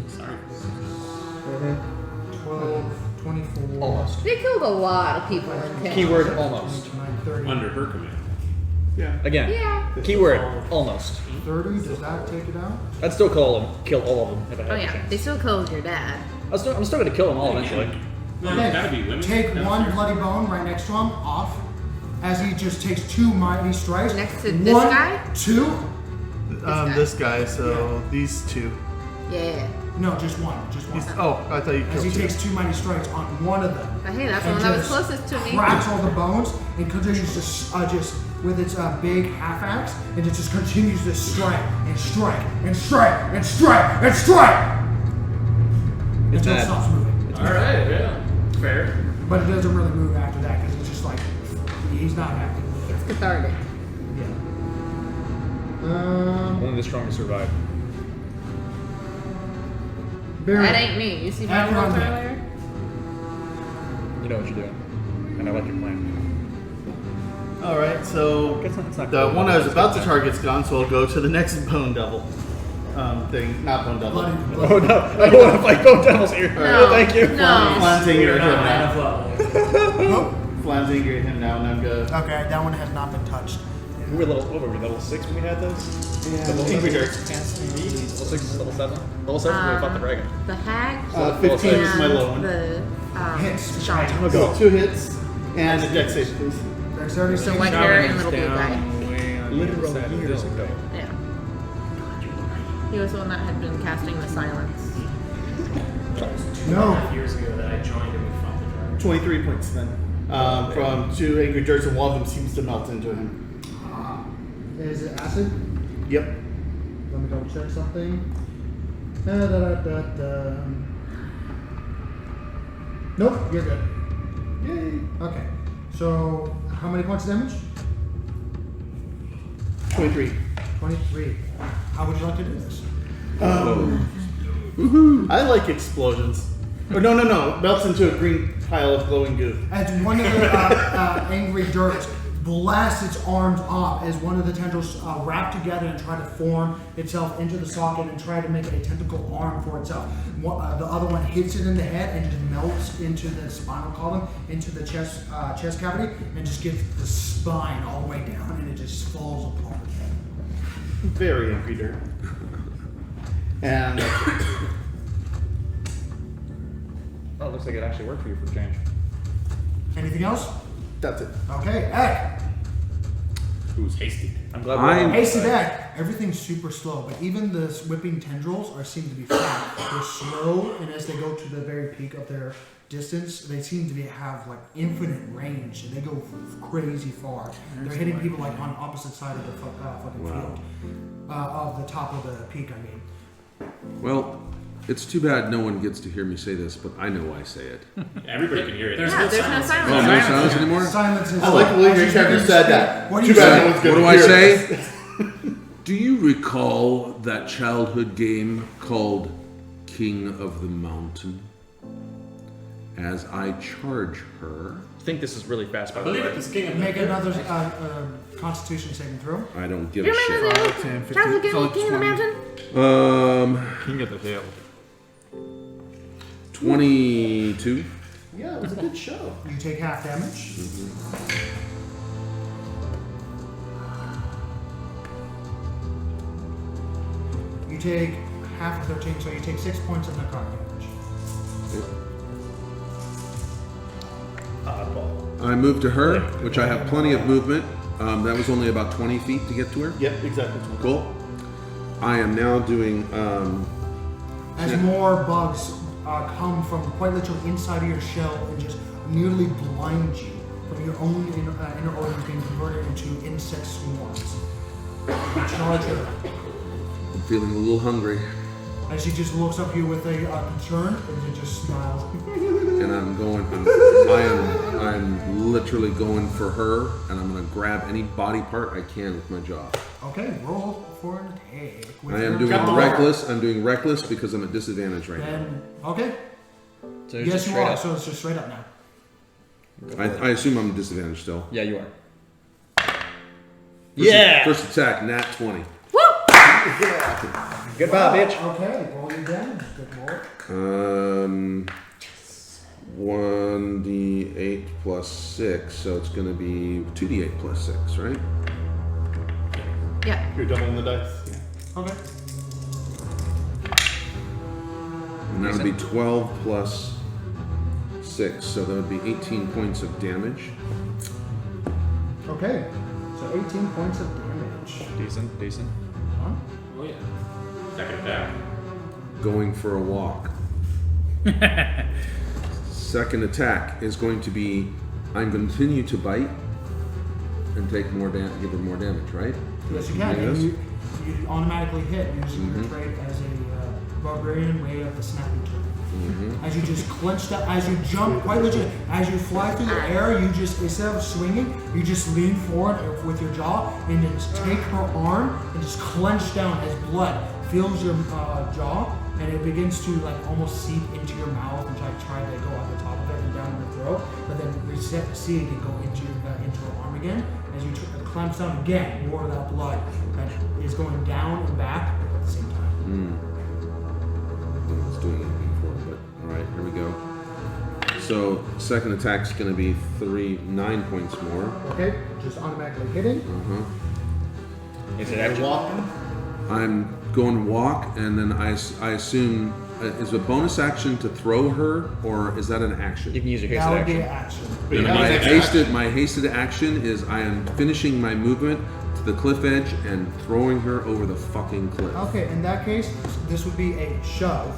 Sorry. 12, 24. Almost. They killed a lot of people in Kim. Keyword almost. 9, 30. Under her command. Yeah. Again. Yeah. Keyword almost. 30, does that take it out? I'd still kill all of them if I had Oh the yeah. chance. They still killed your dad. I'm still gonna kill them all eventually. No, there's gotta be limits. Take downstairs. one bloody bone right next to him off as he just takes 2 mighty strikes. Next to this 1, guy? 2. guy. This guy, so these 2. Yeah. No, just one. Just one. Oh, I thought you As he killed 2. takes 2 mighty strikes on one of them. But hey, that's the And one that was just closest to me. cracks all the bones and continues to just with its big half axe, and it just continues to strike and strike and strike and strike and strike until it mad. stops moving. Alright, yeah. Fair. But it doesn't really move after that because it's just like he's not happy. It's cathartic. Only the strongest survive. Barry, That ain't me. You see my After rolls I'm dead. earlier? You know what you're doing, and I like your plan. Alright, so It's not the cool. one I was about to target's gone, so I'll go to the next Bone Devil thing. Not Bone Devil. bloody, Oh no! I don't want to fight Bone Devils here. No. Thank you. No. Flanzinger him now. Nope. Flanzinger him now, and I'm good. Okay, that one has not been touched. We were what were we, level 6 when we had those? Level Angry 7? Dirt. Level 6, level 7? Level 7 when we fought the dragon. The hag. 15 is my and low one. The Hits. shaman. So 2 hits, and a dex save, please. Dexterity So saving white throw. hair and little blue guy. Literally years ago. Yeah. He was the one that had been casting the silence. No. Years ago that I joined and we fought the dragon. 23 points then. From 2 Angry Dirts, and one of them seems to melt into him. Is it acid? Yep. Let me double check something. Nope, you're good. Yay. Okay. So, how many points of damage? 23. 23. How would you like to do this? I like explosions. Oh, no. Melts into a green pile of glowing goo. As one of the angry dirt blasts its arms off as one of the tendrils wrap together and try to form itself into the socket and try to make a tentacle arm for itself. The other one hits it in the head and just melts into the spinal column, into the chest cavity, and just gets the spine all the way down, and it just falls apart. Very angry dirt. And Oh, it looks like it actually worked for you for a change. Anything else? that's it. Okay, Ek. Who's hasty? I'm glad Hasty back. Everything's super slow, but even the whipping tendrils seem to be fast. They're slow, and as they go to the very peak of their distance, they seem to have like infinite range, and they go crazy far. They're hitting people like on opposite side of the fucking field, of the top of the peak. I mean. Well, it's too bad no one gets to hear me say this, but I know I say it. Everybody can hear it. There's no silence. Oh, no silence anymore? Silence is I like the way your character said that. What do Too you bad say? no one's What gonna do I hear say? this. Do you recall that childhood game called King of the Mountain? As I charge her, I think this is really fast, by I the believe way. it was King of Make another Constitution saving throw. I don't give You a remember shit. the old 10, 15, childhood game so King of the 20. Mountain? King of the Hill. 22. Yeah, it was a good show. You take half damage. You take half of 13, so you take 6 points of necrotic damage. I move to her, which I have plenty of movement. That was only about 20 feet to get to her. Yep, exactly. Cool. I am now doing. As more bugs come from quite literally inside of your shell and just nearly blind you from your own inner organs being converted into insect swarms. You charge her. I'm feeling a little hungry, As she just looks up at you with a concern and she just smiles. and I'm going. I'm literally going for her, and I'm going to grab any body part I can with my jaw. Okay, roll for an attack. with I am your doing jaw. reckless. I'm doing reckless because I'm at disadvantage right now. Then, okay. So it's Yes, just you straight are. up. So it's just straight up now. I assume I'm at disadvantage still. Yeah, you are. First attack, nat 20. Goodbye, bitch. Okay, roll your damage. Good lord. 1d8 plus 6, so it's going to be 2d8 plus 6, right? Yeah. You're doubling the dice. Yeah. Okay. And that would be 12 plus 6, so that would be 18 points of damage. Okay. So 18 points of damage. Decent. Huh? Oh yeah. Second attack. Going for a walk. Second attack is going to be, I'm going to continue to bite and take more give her more damage, right? Yes, you can. Yes. And you automatically hit using your trait as a barbarian way of the snapping turn. As you just clench that, as you jump, quite legit, as you fly through the air, you just, instead of swinging, you just lean forward with your jaw and then just take her arm and just clench down as blood fills your jaw, and it begins to like almost seep into your mouth and try to go at the top of it and down your throat, but then recede and go into her arm again. As you clamps down again, more of that blood that is going down and back at the same time. I was doing it before, but alright, here we go. So, second attack's going to be 9 points more. Okay, just automatically hitting. Is it actually Walking. I'm going to walk, and then I assume, is a bonus action to throw her, or is that an action? You can use your That hasted would be action. an action. But you And have my an extra hasted action is I am finishing my movement to the cliff edge and throwing her over the fucking cliff. Okay, in that case, this would be a shove.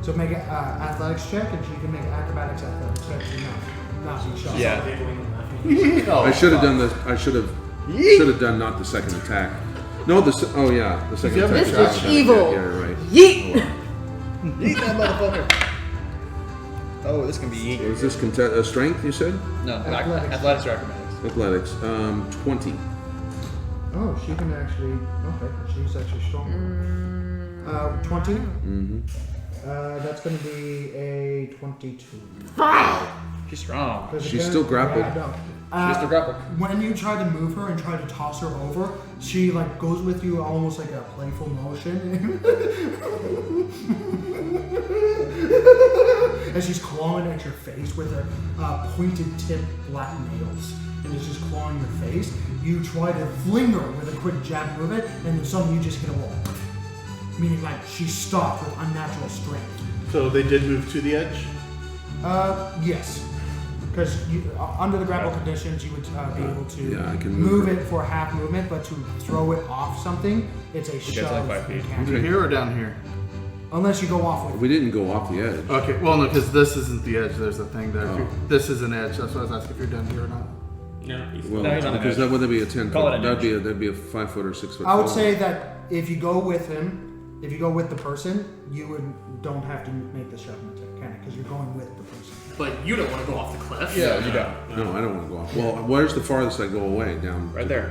So make an athletics check, and you can make acrobatics athletics check to not be shoved. Yeah. I should have done this. I should have done not the second attack. No, the second attack. This is was acrobatic. evil. Yeah, you're right. Yeet! Eat that motherfucker. Oh, this can be easy. Was this strength? You said No, Athletics. athletics or acrobatics. athletics. 20. Oh, she can actually. Okay, she's actually strong. 20. That's going to be a 22. She's strong. She's still grappled. Yeah, no. She's still grappled. When you try to move her and try to toss her over, she like goes with you almost like a playful motion. And she's clawing at your face with her pointed tip black nails. And it's just clawing your face. You try to fling her with a quick jab movement, and then suddenly you just hit a wall. Meaning like she's stopped with unnatural strength. So they did move to the edge? Yes. Because under the grapple conditions, you would be able to I can move move it for half movement, but to throw it off something, it's a shove. only 5 feet. You can't Is it do. here or down here? Unless you go off with it. We didn't go off the edge. Okay, well, no, because this isn't the edge. There's a thing there. If Oh. you- This is an edge. That's why I was asking if you're down here or not. No, he's Well, No, he's on the because edge. that would be a 10 Call it foot. an That'd be a 5 foot or 6 foot. I would fall. say that if you go with him, if you go with the person, you don't have to make the shove mechanic because you're going with the person. But you don't want to go off the cliff. Yeah, you don't. No, I don't want to go off. Well, where's the farthest I go away? Down. Right there.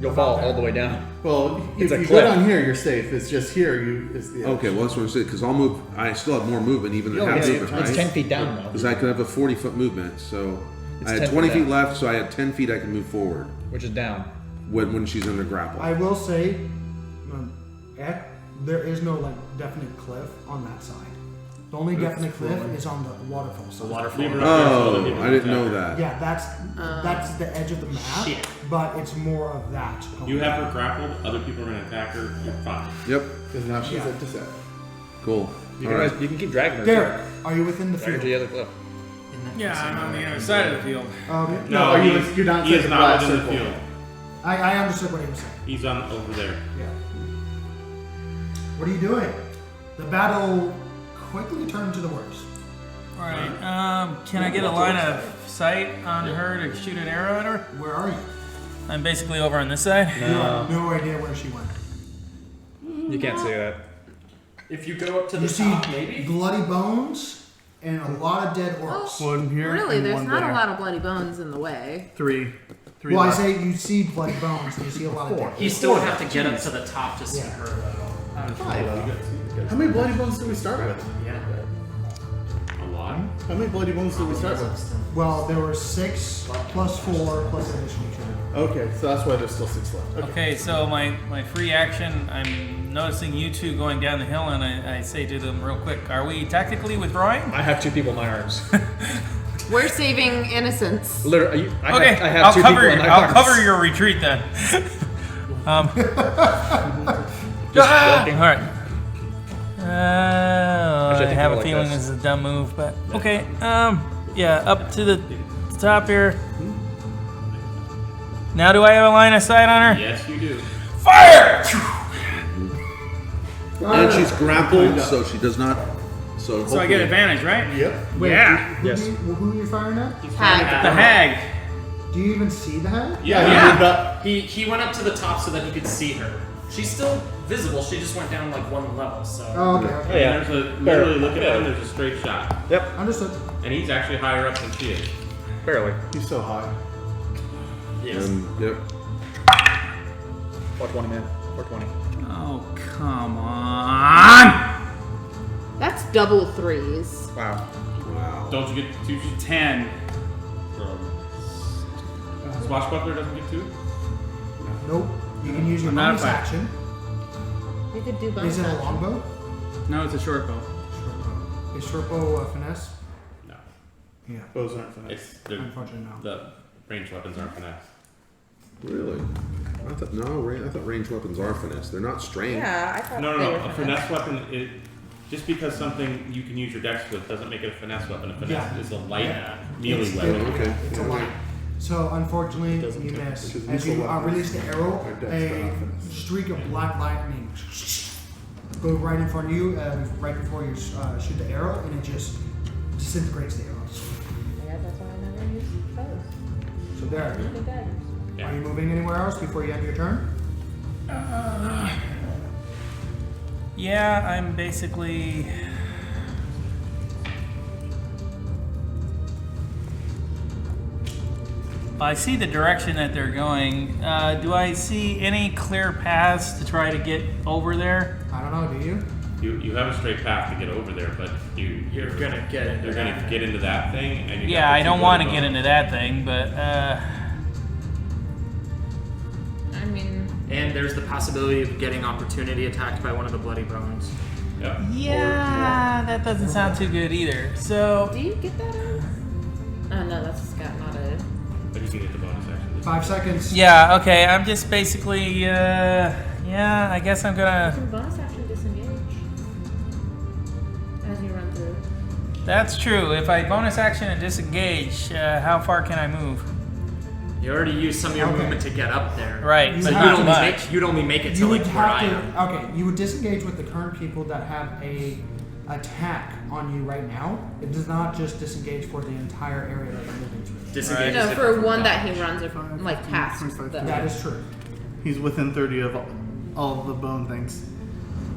You'll fall all the way down. Well, if It's a you cliff. go down here, you're safe. It's just here is the edge. Okay, well that's what I'm saying. Because I'll move. I still have more movement, even at half movement, It's right? 10 feet down though, Because I could have a 40 foot movement. So It's I had 10 20 feet feet down. left, so I had 10 feet I can move forward which is down. when she's under grapple. I will say, there is no like definite cliff on that side. The only definite cliff is on the waterfall side. Oh, I didn't know that. Yeah, that's the edge of the map, Shit. but it's more of that. You have her grappled, other people are going to attack her, you're fine. Yep. Because now she's Yeah. at disadvantage. Cool. You All can, right. you can keep dragging her. Derek, are you within the Drag her to field? the other cliff. Yeah, I'm on the other side of the field. Okay. No, you're not he is inside the not black within the circle. field. I understood what he was saying. He's on over there. Yeah. What are you doing? The battle quickly turned to the worst. Alright, can I get a line of sight on her to shoot an arrow at her? Where are you? I'm basically over on this side. You have no idea where she went. You can't see that. If you go up to the You see top, maybe. bloody bones and a lot of dead orcs. One here. Really, and there's one not there. a lot of bloody bones in the way. Three Well, I left. say you see bloody bones and you see a lot of dead. You still have to get up to the top to see Yeah. her, though. How many bloody bones do we start with? Yeah. A lot. How many bloody bones do we start with? Well, there were 6 plus 4 plus additional 2. Okay, so that's why there's still 6 left. Okay. Okay, so my free action, I'm noticing you two going down the hill, and I say to them real quick, are we tactically withdrawing? I have 2 people in my arms. We're saving innocence. Literally, I Okay, have I'll 2 cover people in my I'll arms. cover your retreat then. Just joking. All right. I think have more a like feeling this. this is a dumb move, but okay. Yeah, up to the top here. Now, do I have a line of sight on her? Yes, you do. Fire! And she's grappled, so she does not. So, So I get hopefully- advantage, right? Yep. Wait, Yeah. Yes. who are you firing at? Hag. The hag. Do you even see the hag? Yeah. He went up to the top so that he could see her. She's still visible. She just went down like 1 level. So. Oh, okay. Oh, okay. yeah. There's a literally look at him. There's a straight shot, Understood. and he's actually higher up than she is. Barely. He's so high. Yes. Yep. 420, man. 420. Oh, come on. That's double 3s. Wow. Wow. Don't you get 2? 10. Swashbuckler doesn't get 2. Nope. You can use your I'm not bonus fighting. action. We could do bonus Is it a action. longbow? No, it's a short bow. Short bow. Is short bow finesse? No, Yeah. Bows aren't finesse. it's the Unfortunately, no. ranged weapons aren't finesse. Really? I thought ranged weapons are finesse. They're not strength. Yeah, I thought No, they were a finesse weapon is just because something you can use your dex with doesn't make it a finesse weapon. A finesse Yeah. is a light Yeah. melee It's- weapon. Okay. It's a light. So unfortunately, you miss. Because As you missile weapons release the arrow, are dex, but a not finesse. streak of black lightning goes right in front of you, right before you shoot the arrow, and it just disintegrates the arrow. I guess that's why I never use bows. So there. Only daggers. Yeah. Are you moving anywhere else before you end your turn? Yeah, I'm basically. I see the direction that they're going. Do I see any clear paths to try to get over there? I don't know. Do you? You have a straight path to get over there, but you're gonna get into You're gonna get into that thing, and you Yeah, I don't want to get into that thing, but I mean, And there's the possibility of getting opportunity attacked by one of the bloody bones. Yeah. yeah, that doesn't sound too good either. So do you get that out? Oh no, that's a scout, not a. But you can get the bonus action. 5 seconds. yeah, okay, I'm just basically yeah, I guess I'm You gonna. can bonus action disengage as you run through. That's true. If I bonus action and disengage, how far can I move? You already used some of your Okay. movement to get up there. Right, You but have not to much. You'd only make it You to would like where I have am. to. Okay, you would disengage with the current people that have a attack on you right now. It does not just disengage for the entire area that you're moving through. Disengage No, is for different one from that he dodge. runs like past. 25, them. That is true. He's within 30 of all the bone things.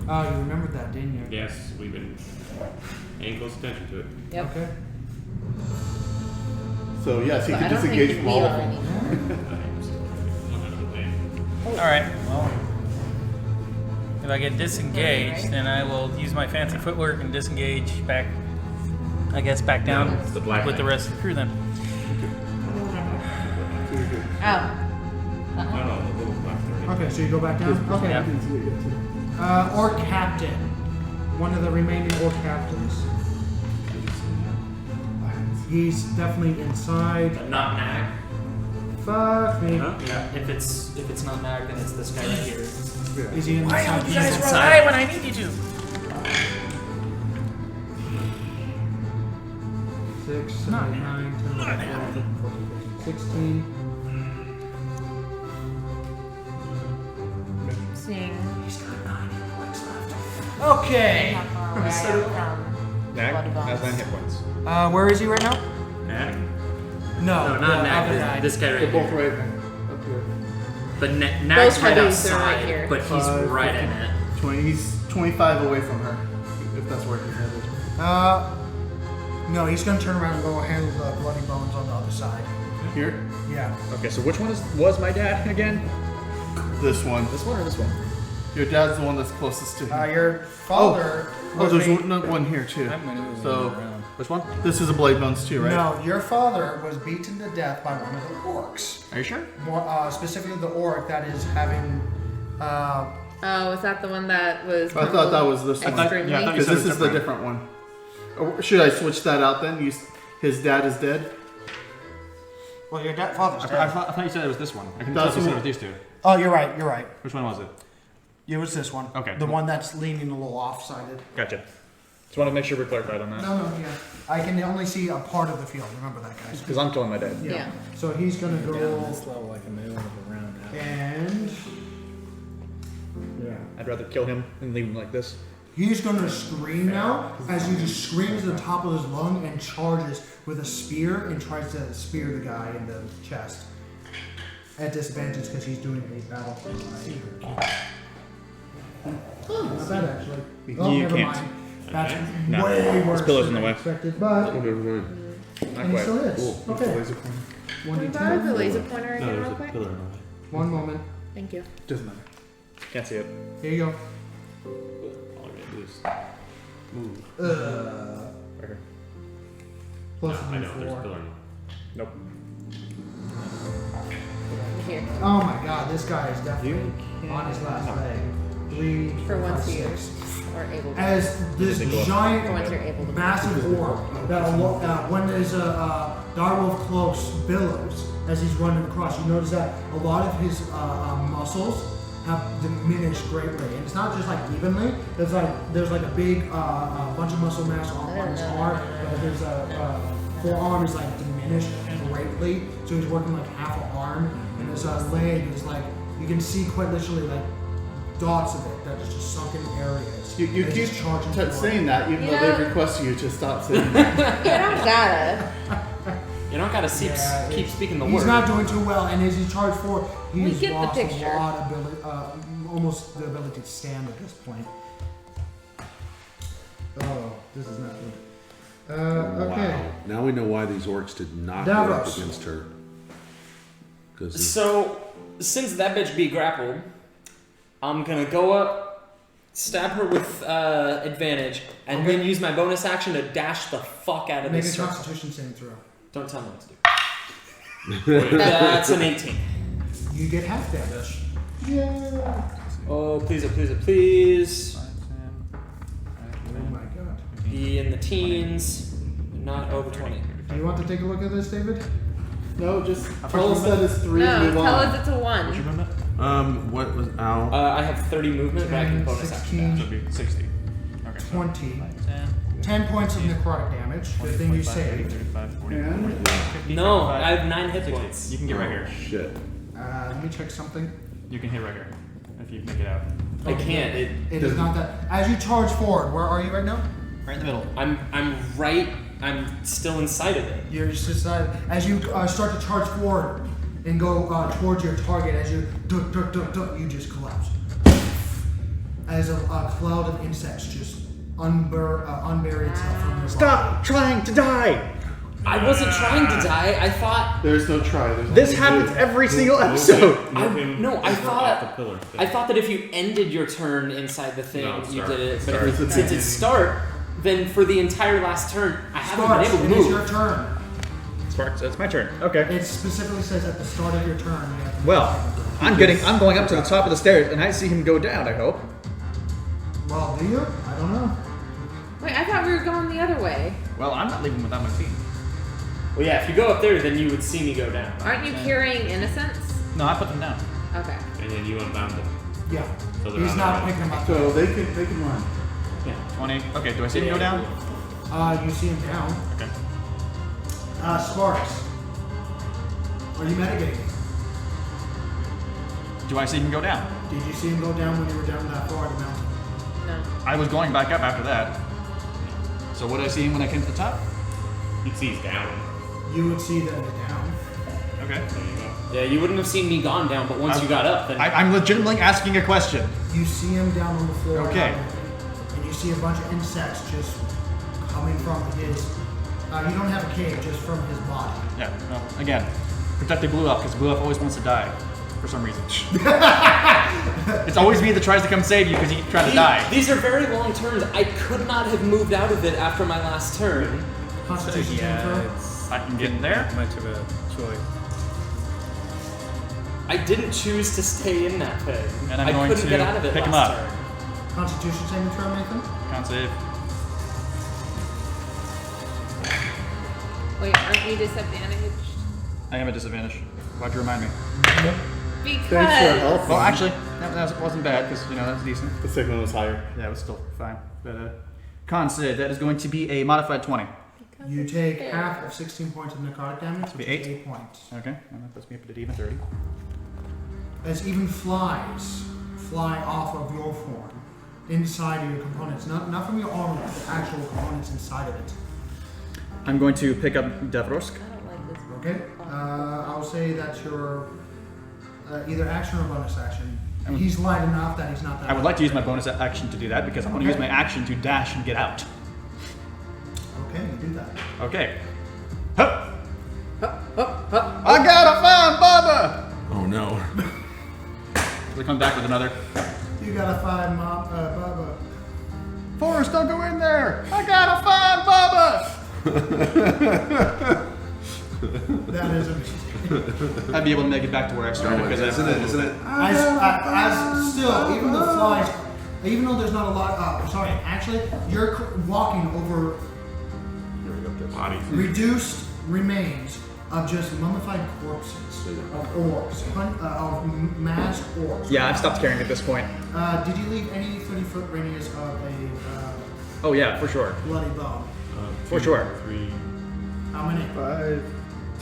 Oh, you remembered that, didn't you? Yes, we've been paying close attention to it. Yep. Okay. So yes, he But can I don't disengage think from we all of are them. anymore. All right. Well, if I get disengaged, then I will use my fancy footwork and disengage back. I guess back down it's the black with the knight. rest of the crew then. Oh. No, no, the little black 30. Okay, so you go back down? Okay. Yeah. Orc captain. One of the remaining orc captains. He's definitely inside. But not Nag. Fuck me. Yeah. If it's not Nag, then it's this guy right here. Is he Why inside? don't you He's guys inside. rely when I need you to? 6, 7, 8, 9, 10, 11, 12, 14, 15, 16. Seeing Okay. how far away I am from Nag bloody bones. has 9 hit points. Where is he right now? Nag? No, No, the not Nag. other guy. This guy right They're both here. right up here. But Nag's Both right heavies, they're outside, right here. but he's 5, right in 15, it. 20. He's 25 away from her, if that's where he's headed. No, he's gonna turn around and go handle the bloody bones on the other side. Here, Yeah. Okay, so which one was my dad again? this one. This one or this one? Your dad's the one that's closest to him. Your father. Oh, was there's beat- one here too. So Which one? this is a blade bones too, right? No, your father was beaten to death by one of the orcs. Are you sure? More, specifically the orc that is having. Oh, is that the one that was? I thought that was this one. extremely? yeah, I thought you Because said this a is the different different one. Or should I switch that out then? His dad is dead. Well, your father's I dead. thought you said it was this one. I can That's tell you said the it was these two. Oh, you're right. You're right. Which one was it? It was this one. Okay. The one that's leaning a little off-sided. Gotcha. Just want to make sure we're clarified on that. No, yeah. I can only see a part of the field. Remember that, guys. Because I'm killing my dad. Yeah. So he's gonna go level like a middle of a round now. and I'd rather kill him than leave him like this. he's gonna scream now as he just screams at the top of his lung and charges with a spear and tries to spear the guy in the chest. At disadvantage because he's doing a battle cry. Not bad actually. Oh, You never can't. mind. That's No. way worse pillow's than in the I way. expected, but Not and he quite. still is. Okay. Laser pointer. Can I borrow the 1d10. laser pointer No, again, there's real a quick? pillar in the way. One moment. Thank you. Doesn't matter. Can't see it. Here you go. All I gotta do is move. Right here. Plus I know, there's a d4. pillar in the way. Nope. Here. Oh my god, this guy is definitely on his last leg. 3, For once 5, you 6. are able to. As this For once giant, you're able to. massive orc that when there's a direwolf close billows as he's running across, you notice that a lot of his muscles have diminished greatly, and it's not just like evenly. There's like a big bunch of muscle mass on his arm, but his forearm is like diminished greatly. So he's working like half an arm, and his leg is like you can see quite literally like dots of it that are just sunken areas. You And keep he's charging forward. saying that, even though Yeah. they request you to stop saying that. You don't gotta. You don't gotta Yeah, keep speaking the he's word. not doing too well, and as he charged forward, We he's get the lost picture. a lot of ability, almost the ability to stand at this point. Oh, this is not good. Okay. Wow. Now we know why these orcs did not go up Davros. against her. Because So, since that bitch be grappled, I'm gonna go up stab her with advantage, and then use my bonus action to dash the fuck out of Make this a circle. Constitution saving throw. Don't tell me what to do. That's an 18. You get half damage. Oh, please, oh, please, oh, please. Oh my god. Be in the teens, not over 20. Do you want to take a look at this, David? No, just tell us that it's 3 and No, move tell on. us it's a 1. What was ow? I have 30 movement, but I can 10, bonus action. 16, Should be 60. Okay. 20. 10, 10 points of necrotic damage. Good thing you saved. 35, 40, And? 50, No, 55, I have 9 hit 60. points. You can get right here. Shit. Let me check something. You can hit right here if you make it out. I can't. It is not that. As you charge forward, where are you right now? Right in the middle. I'm still inside of it. You're just inside. As you start to charge forward and go towards your target, as you you just collapse. As a cloud of insects just unbury itself from your Stop trying to die! I wasn't trying to die. I thought. There's no try. There's This only happens do. every single episode! No, I off the thought. pillar. I thought that if you ended your turn inside the thing, No, you start. did it. But Start. if, since it's start, then for the entire last turn, I haven't Sparks, been able it to is move. your turn. Sparks, it's my turn. Okay. It specifically says at the start of your turn. You have to Well, I'm going up to the top of the stairs and I see him go down, I hope. Well, do you? I don't know. Wait, I thought we were going the other way. Well, I'm not leaving without my team. Well, yeah, if you go up there, then you would see me go down. Aren't you curing innocence? No, I put them down. Okay. And then you unbound them. Yeah. So they're He's on not their picking them up. So they can run. 20. Okay, do I see him go down? You see him down. Okay. Sparks. Are you mitigating? Do I see him go down? Did you see him go down when you were down that far the mountain? No. I was going back up after that. So what did I see him when I came to the top? He sees down. You would see that it's down. Okay. There you go. Yeah, you wouldn't have seen me gone down, but once you got up, then I'm legitimately asking a question. You see him down on the floor. Okay. And you see a bunch of insects just coming from his. You don't have a cave, just from his body. Yeah, well, again, protecting Blue Elf, because Blue Elf always wants to die. For some reason. It's always me that tries to come save you because you keep trying to die. These are very long turns. I could not have moved out of it after my last turn. Constitution saving throw. I can get in there. much of a choice. I didn't choose to stay in that thing. And I'm I going couldn't to get out of it pick him last up. turn. Constitution saving throw, Nathan. Can't save. Wait, aren't you disadvantaged? I am at disadvantage. Why'd you remind me? Because. Thanks for help. Well, actually, that wasn't bad because that's decent. The second one was higher. Yeah, it was still fine. But con save, that is going to be a modified 20. You take half of 16 points of necrotic damage, be which eight. is 8 points. Okay, well, that puts me up to even 30. As even flies fly off of your form, inside of your components, not from your armor, but the actual components inside of it. I'm going to pick up Davrosk. I don't like this. Okay? I'll say that's your either action or bonus action. He's light enough that he's not that. I would like to use my bonus action to do that because I want to use my action to dash and get out. Okay, you do that. Okay. Hup. I gotta find Bubba! Oh no. We come back with another. You gotta find Bubba. Forrest, don't go in there! I gotta find Bubba! That is amazing. I'd be able to make it back to where I started because Isn't it? As still, even the flies, even though there's not a lot. Actually, you're walking over Bodies. reduced remains of just mummified corpses of orbs, of masked orbs. Yeah, I've stopped caring at this point. Did you leave any 30-foot radius of a Oh yeah, for sure. bloody bone? For sure. 3. How many? 5,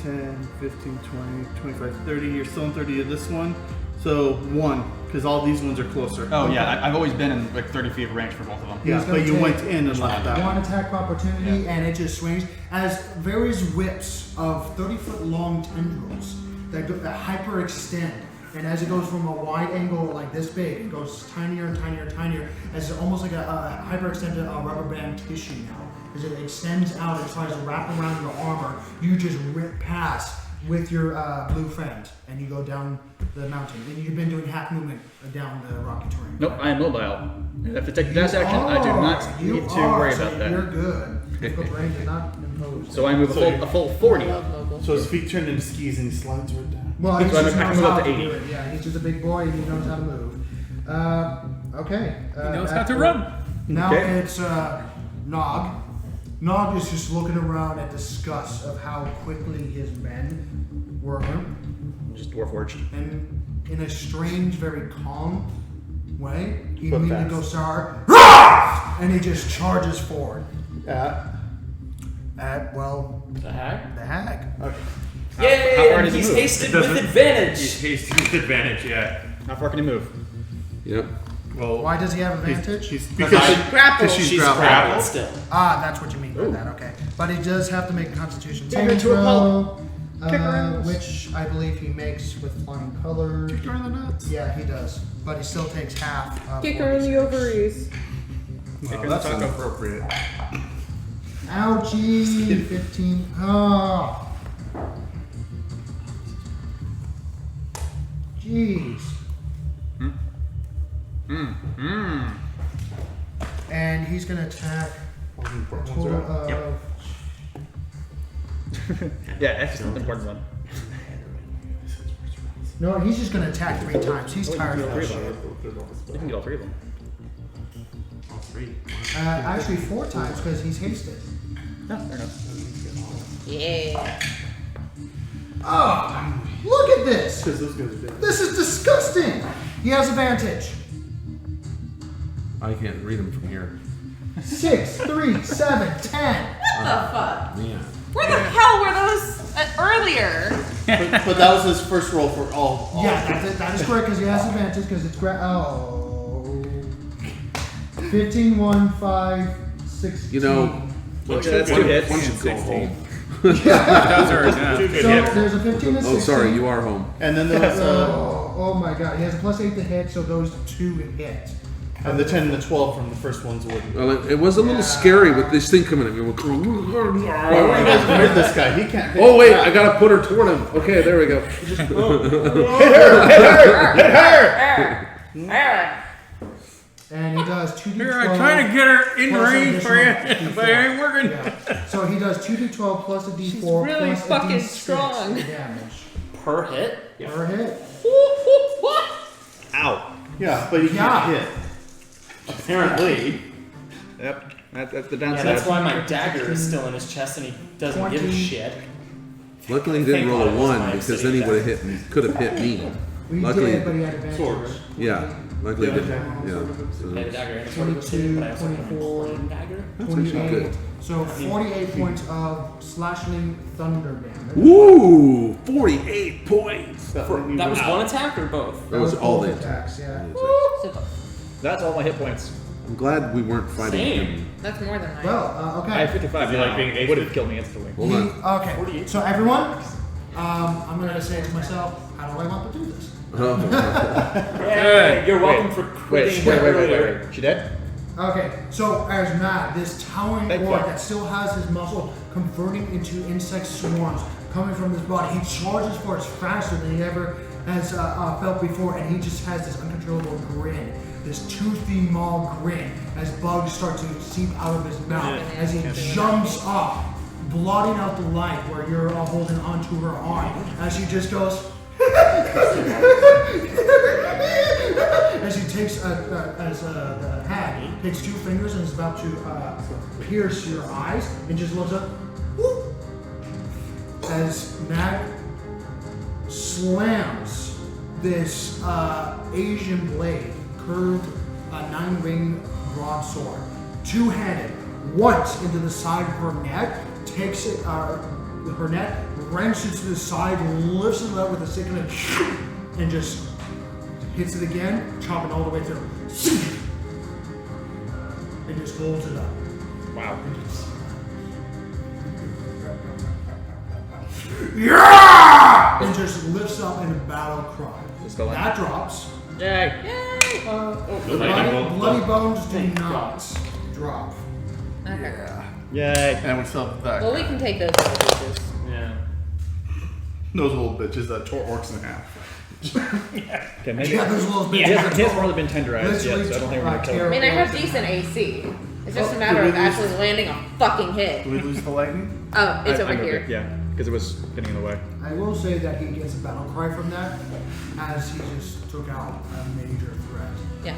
10, 15, 20, 25, 30. You're still in 30 of this one. So 1, because all these ones are closer. Oh yeah, I've always been in like 30 feet of range for both of them. He's Yeah, gonna but you take went in and left that one one. attack of opportunity, and it just swings as various whips of 30-foot long tendrils that hyperextend. And as it goes from a wide angle like this big, it goes tinier and tinier and tinier, as it's almost like a hyperextended rubber band tissue now. As it extends out and tries to wrap around your armor, you just rip past with your blue friend, and you go down the mountain. And you've been doing half movement down the rocky terrain. Nope, I am mobile. And if I take the dash action, I do not need to worry about that. You're good. Difficult terrain is not imposed. So I move a full 40. So his feet turned into skis and he slides right down. Well, he So just I knows can move how up to to 80. do it. Yeah, he's just a big boy and he knows how to move. Okay. He knows how back to run. Now Okay. it's Nog. Nog is just looking around at disgust of how quickly his men were, Just Warforged. and in a strange, very calm way, he But immediately fast. goes to her, "Rah!" And he just charges forward at well, The hag? the hag. Okay. Yay! how far And does he he's move? hasted It with doesn't- advantage. He's hasty with advantage, yeah. How far can he move? Yep. Well, Why does he have advantage? She's Because she's she's grappled. grappled still. Ah, that's what you mean by that. Okay, but he does have to make a Constitution Take her saving to a throw, Kick her ass. which I believe he makes with flying colors. Kick her in the nuts. Yeah, he does, but he still takes half. Kick her in the 46. ovaries. Oh, that's inappropriate. Ouchie! 15. Oh. Jeez. And he's gonna attack a total of. Yeah, that's just an important one. No, he's just gonna attack 3 times. He's tired of that shit. You can get all 3 of them. All three. Actually, 4 times because he's hasted. No, fair enough. Yeah. Oh, look at this! Because those guys are dead. This is disgusting! He has advantage. I can't read them from here. 6, 3, 7, 10. What the fuck? Man. Where the hell were those earlier? But that was his first roll for all. Yeah, that is correct because he has advantage because it's oh. 15, 1, 5, 16. You know, Okay, that's 2 hits. one should go home. Those are enough. Two good So hitters. there's a 15 and 16. Oh, sorry, you are home. And then there was Oh my god, he has a +8 to hit, so those 2 hit. and the 10 and the 12 from the first ones would. Well, it was a little scary with this thing coming at me. Why were you guys afraid this guy? He can't. Oh wait, I gotta put her toward him. Okay, there we go. And he does 2d12. Here, I'm trying to get her in plus range for you, additional but it ain't working. Yeah. So he does 2d12 plus a d4 She's really plus fucking a d6 strong. damage Per hit? per hit. Ow. Yeah, but he can't Yeah. hit. Apparently. Yep. That's the Yeah, downside. that's why my dagger is still in his chest and he doesn't give a 20. shit. Luckily, he didn't Thank roll God a it was 1 my because city then he attack. would have hit me. Could have hit me. We Luckily, did, but he had advantage. Swords. yeah. Luckily, Yeah, he didn't. okay. Yeah. I had a So, dagger and a sword with it, but I also have a 24, plain dagger. that's actually 28. good. So 48 points of slashing thunder damage. Woo! 48 points. That was one attack or both? That was all both the attacks. Yeah. That's all my hit points. I'm glad we weren't fighting Same. him. That's more than mine. Well, I have okay. 55 You now. like being It would have killed me instantly. Hold on. Okay. So everyone, I'm gonna say to myself, how do I want to do this? Oh, Yeah, you're welcome for quitting. Wait. She dead? Okay, so as Matt, this towering Thank orc God. that still has his muscle converting into insect swarms coming from his body, he charges for it faster than he ever has felt before, and he just has this uncontrollable grin, this toothy maw grin, as bugs start to seep out of his mouth, as he jumps up, blotting out the light where you're holding onto her arm, as she just goes, as he takes, the hag takes 2 fingers and is about to pierce your eyes, and just looks up, whoop, as Mag slams this Asian blade, curved 9-ring broadsword, 2-handed, once into the side of her neck, takes it, her neck, wrenches to the side, lifts it up with a stick and just hits it again, chopping all the way through. And just holds it up. Wow. Yeah! And just lifts up in a battle cry. go on. That drops. Yay. Bloody bones do Thank not God. drop. Okay. Yay. And we still have that. Well, we can take those as pieces. Yeah. Those little bitches that tore orcs in half. Okay, maybe. Yeah, those little He bitches. hasn't really been tenderized yet, so I don't think we're gonna kill I him. mean, I have decent AC. It's just a matter did of we lose- actually landing a fucking hit. Did we lose the lightning? Oh, it's I over moved here. it, yeah, because it was getting in the way. I will say that he gets a battle cry from that, as he just took out a major threat. Yeah.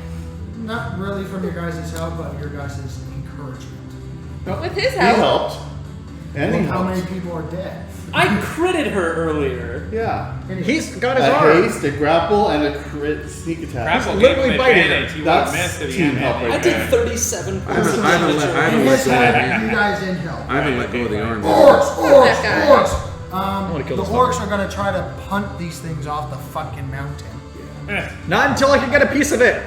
Not really from your guys' help, but your guys' encouragement. With his He help. helped. And he Look how many helped. people are dead. I critted her earlier. Yeah. He's got his A arm. haste, a grapple, and a crit sneak attack. Grapple literally gave him biting advantage. him. He would have That's missed if he team hadn't help had right I did 37 I points of haven't let His go of help, you the guys in help. I haven't let go of the arm. Orcs! that guy. The kill this orcs are gonna try to punt these things off the fucking mountain. Not until I can get a piece of it.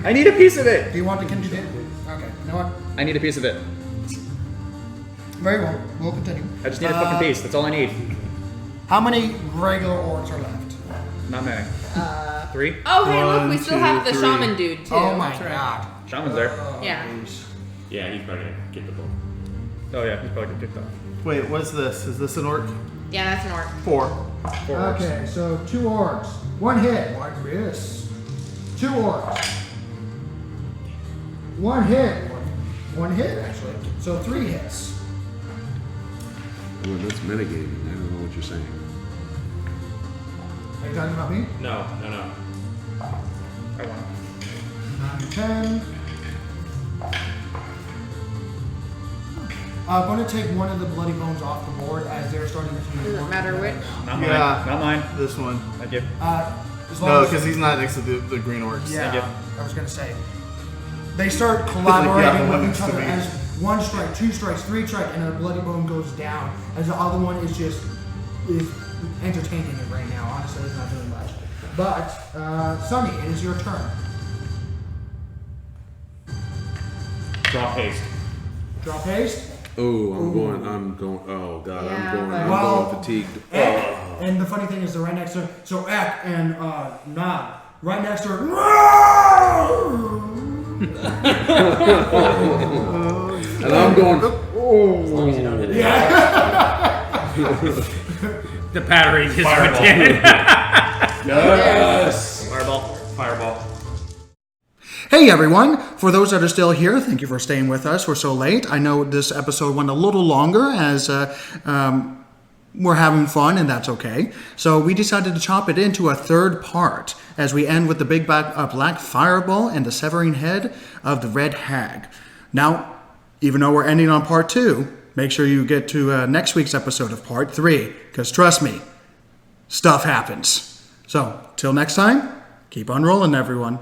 I need a piece of it. Do you want to continue? Okay, you know what? I need a piece of it. Very well, we'll continue. I just need a fucking piece. That's all I need. How many regular orcs are left? Not many. 3. Oh, hey, look, we One, still two, have the three. shaman dude, too. Oh my That's right. god. Shaman's there. Yeah. Yeah, he's probably gonna get the book. Oh yeah, he's probably gonna kick that. Wait, what's this? Is this an orc? Yeah, that's an orc. 4. Okay, so 2 orcs. 1 hit. One miss. 2 orcs. 1 hit. One hit, actually. So 3 hits. Well, that's metagaming. I don't know what you're saying. Are you talking about me? No. I want 9, 10. I'm going to take one of the bloody bones off the board as they're starting to. Does it matter which? Not mine. Yeah. Not mine. This one. Thank you. As long No, as- because he's not next to the green orcs. Yeah, I was gonna say. They start collaborating yeah, one with next each to other me. as 1 strike, 2 strikes, 3 strike, and a bloody bone goes down. As the other one is entertaining it right now. Honestly, it's not doing much. But Sunny, it is your turn. Drop haste. Drop haste. Oh, I'm going. Oh god, Yeah, I'm Well, going fatigued. Ek, and the funny thing is they're right next to her. So Ek and Nod, right next to her. And I'm going. As long as you don't hit it. The battery just went Fireball. dead. Yes. Fireball. Hey everyone! For those that are still here, thank you for staying with us. We're so late. I know this episode went a little longer as we're having fun, and that's okay. So we decided to chop it into a 3rd part as we end with the big black fireball and the severing head of the red hag. Now, even though we're ending on part 2, make sure you get to next week's episode of part 3, because trust me, stuff happens. So, till next time, keep on rolling, everyone.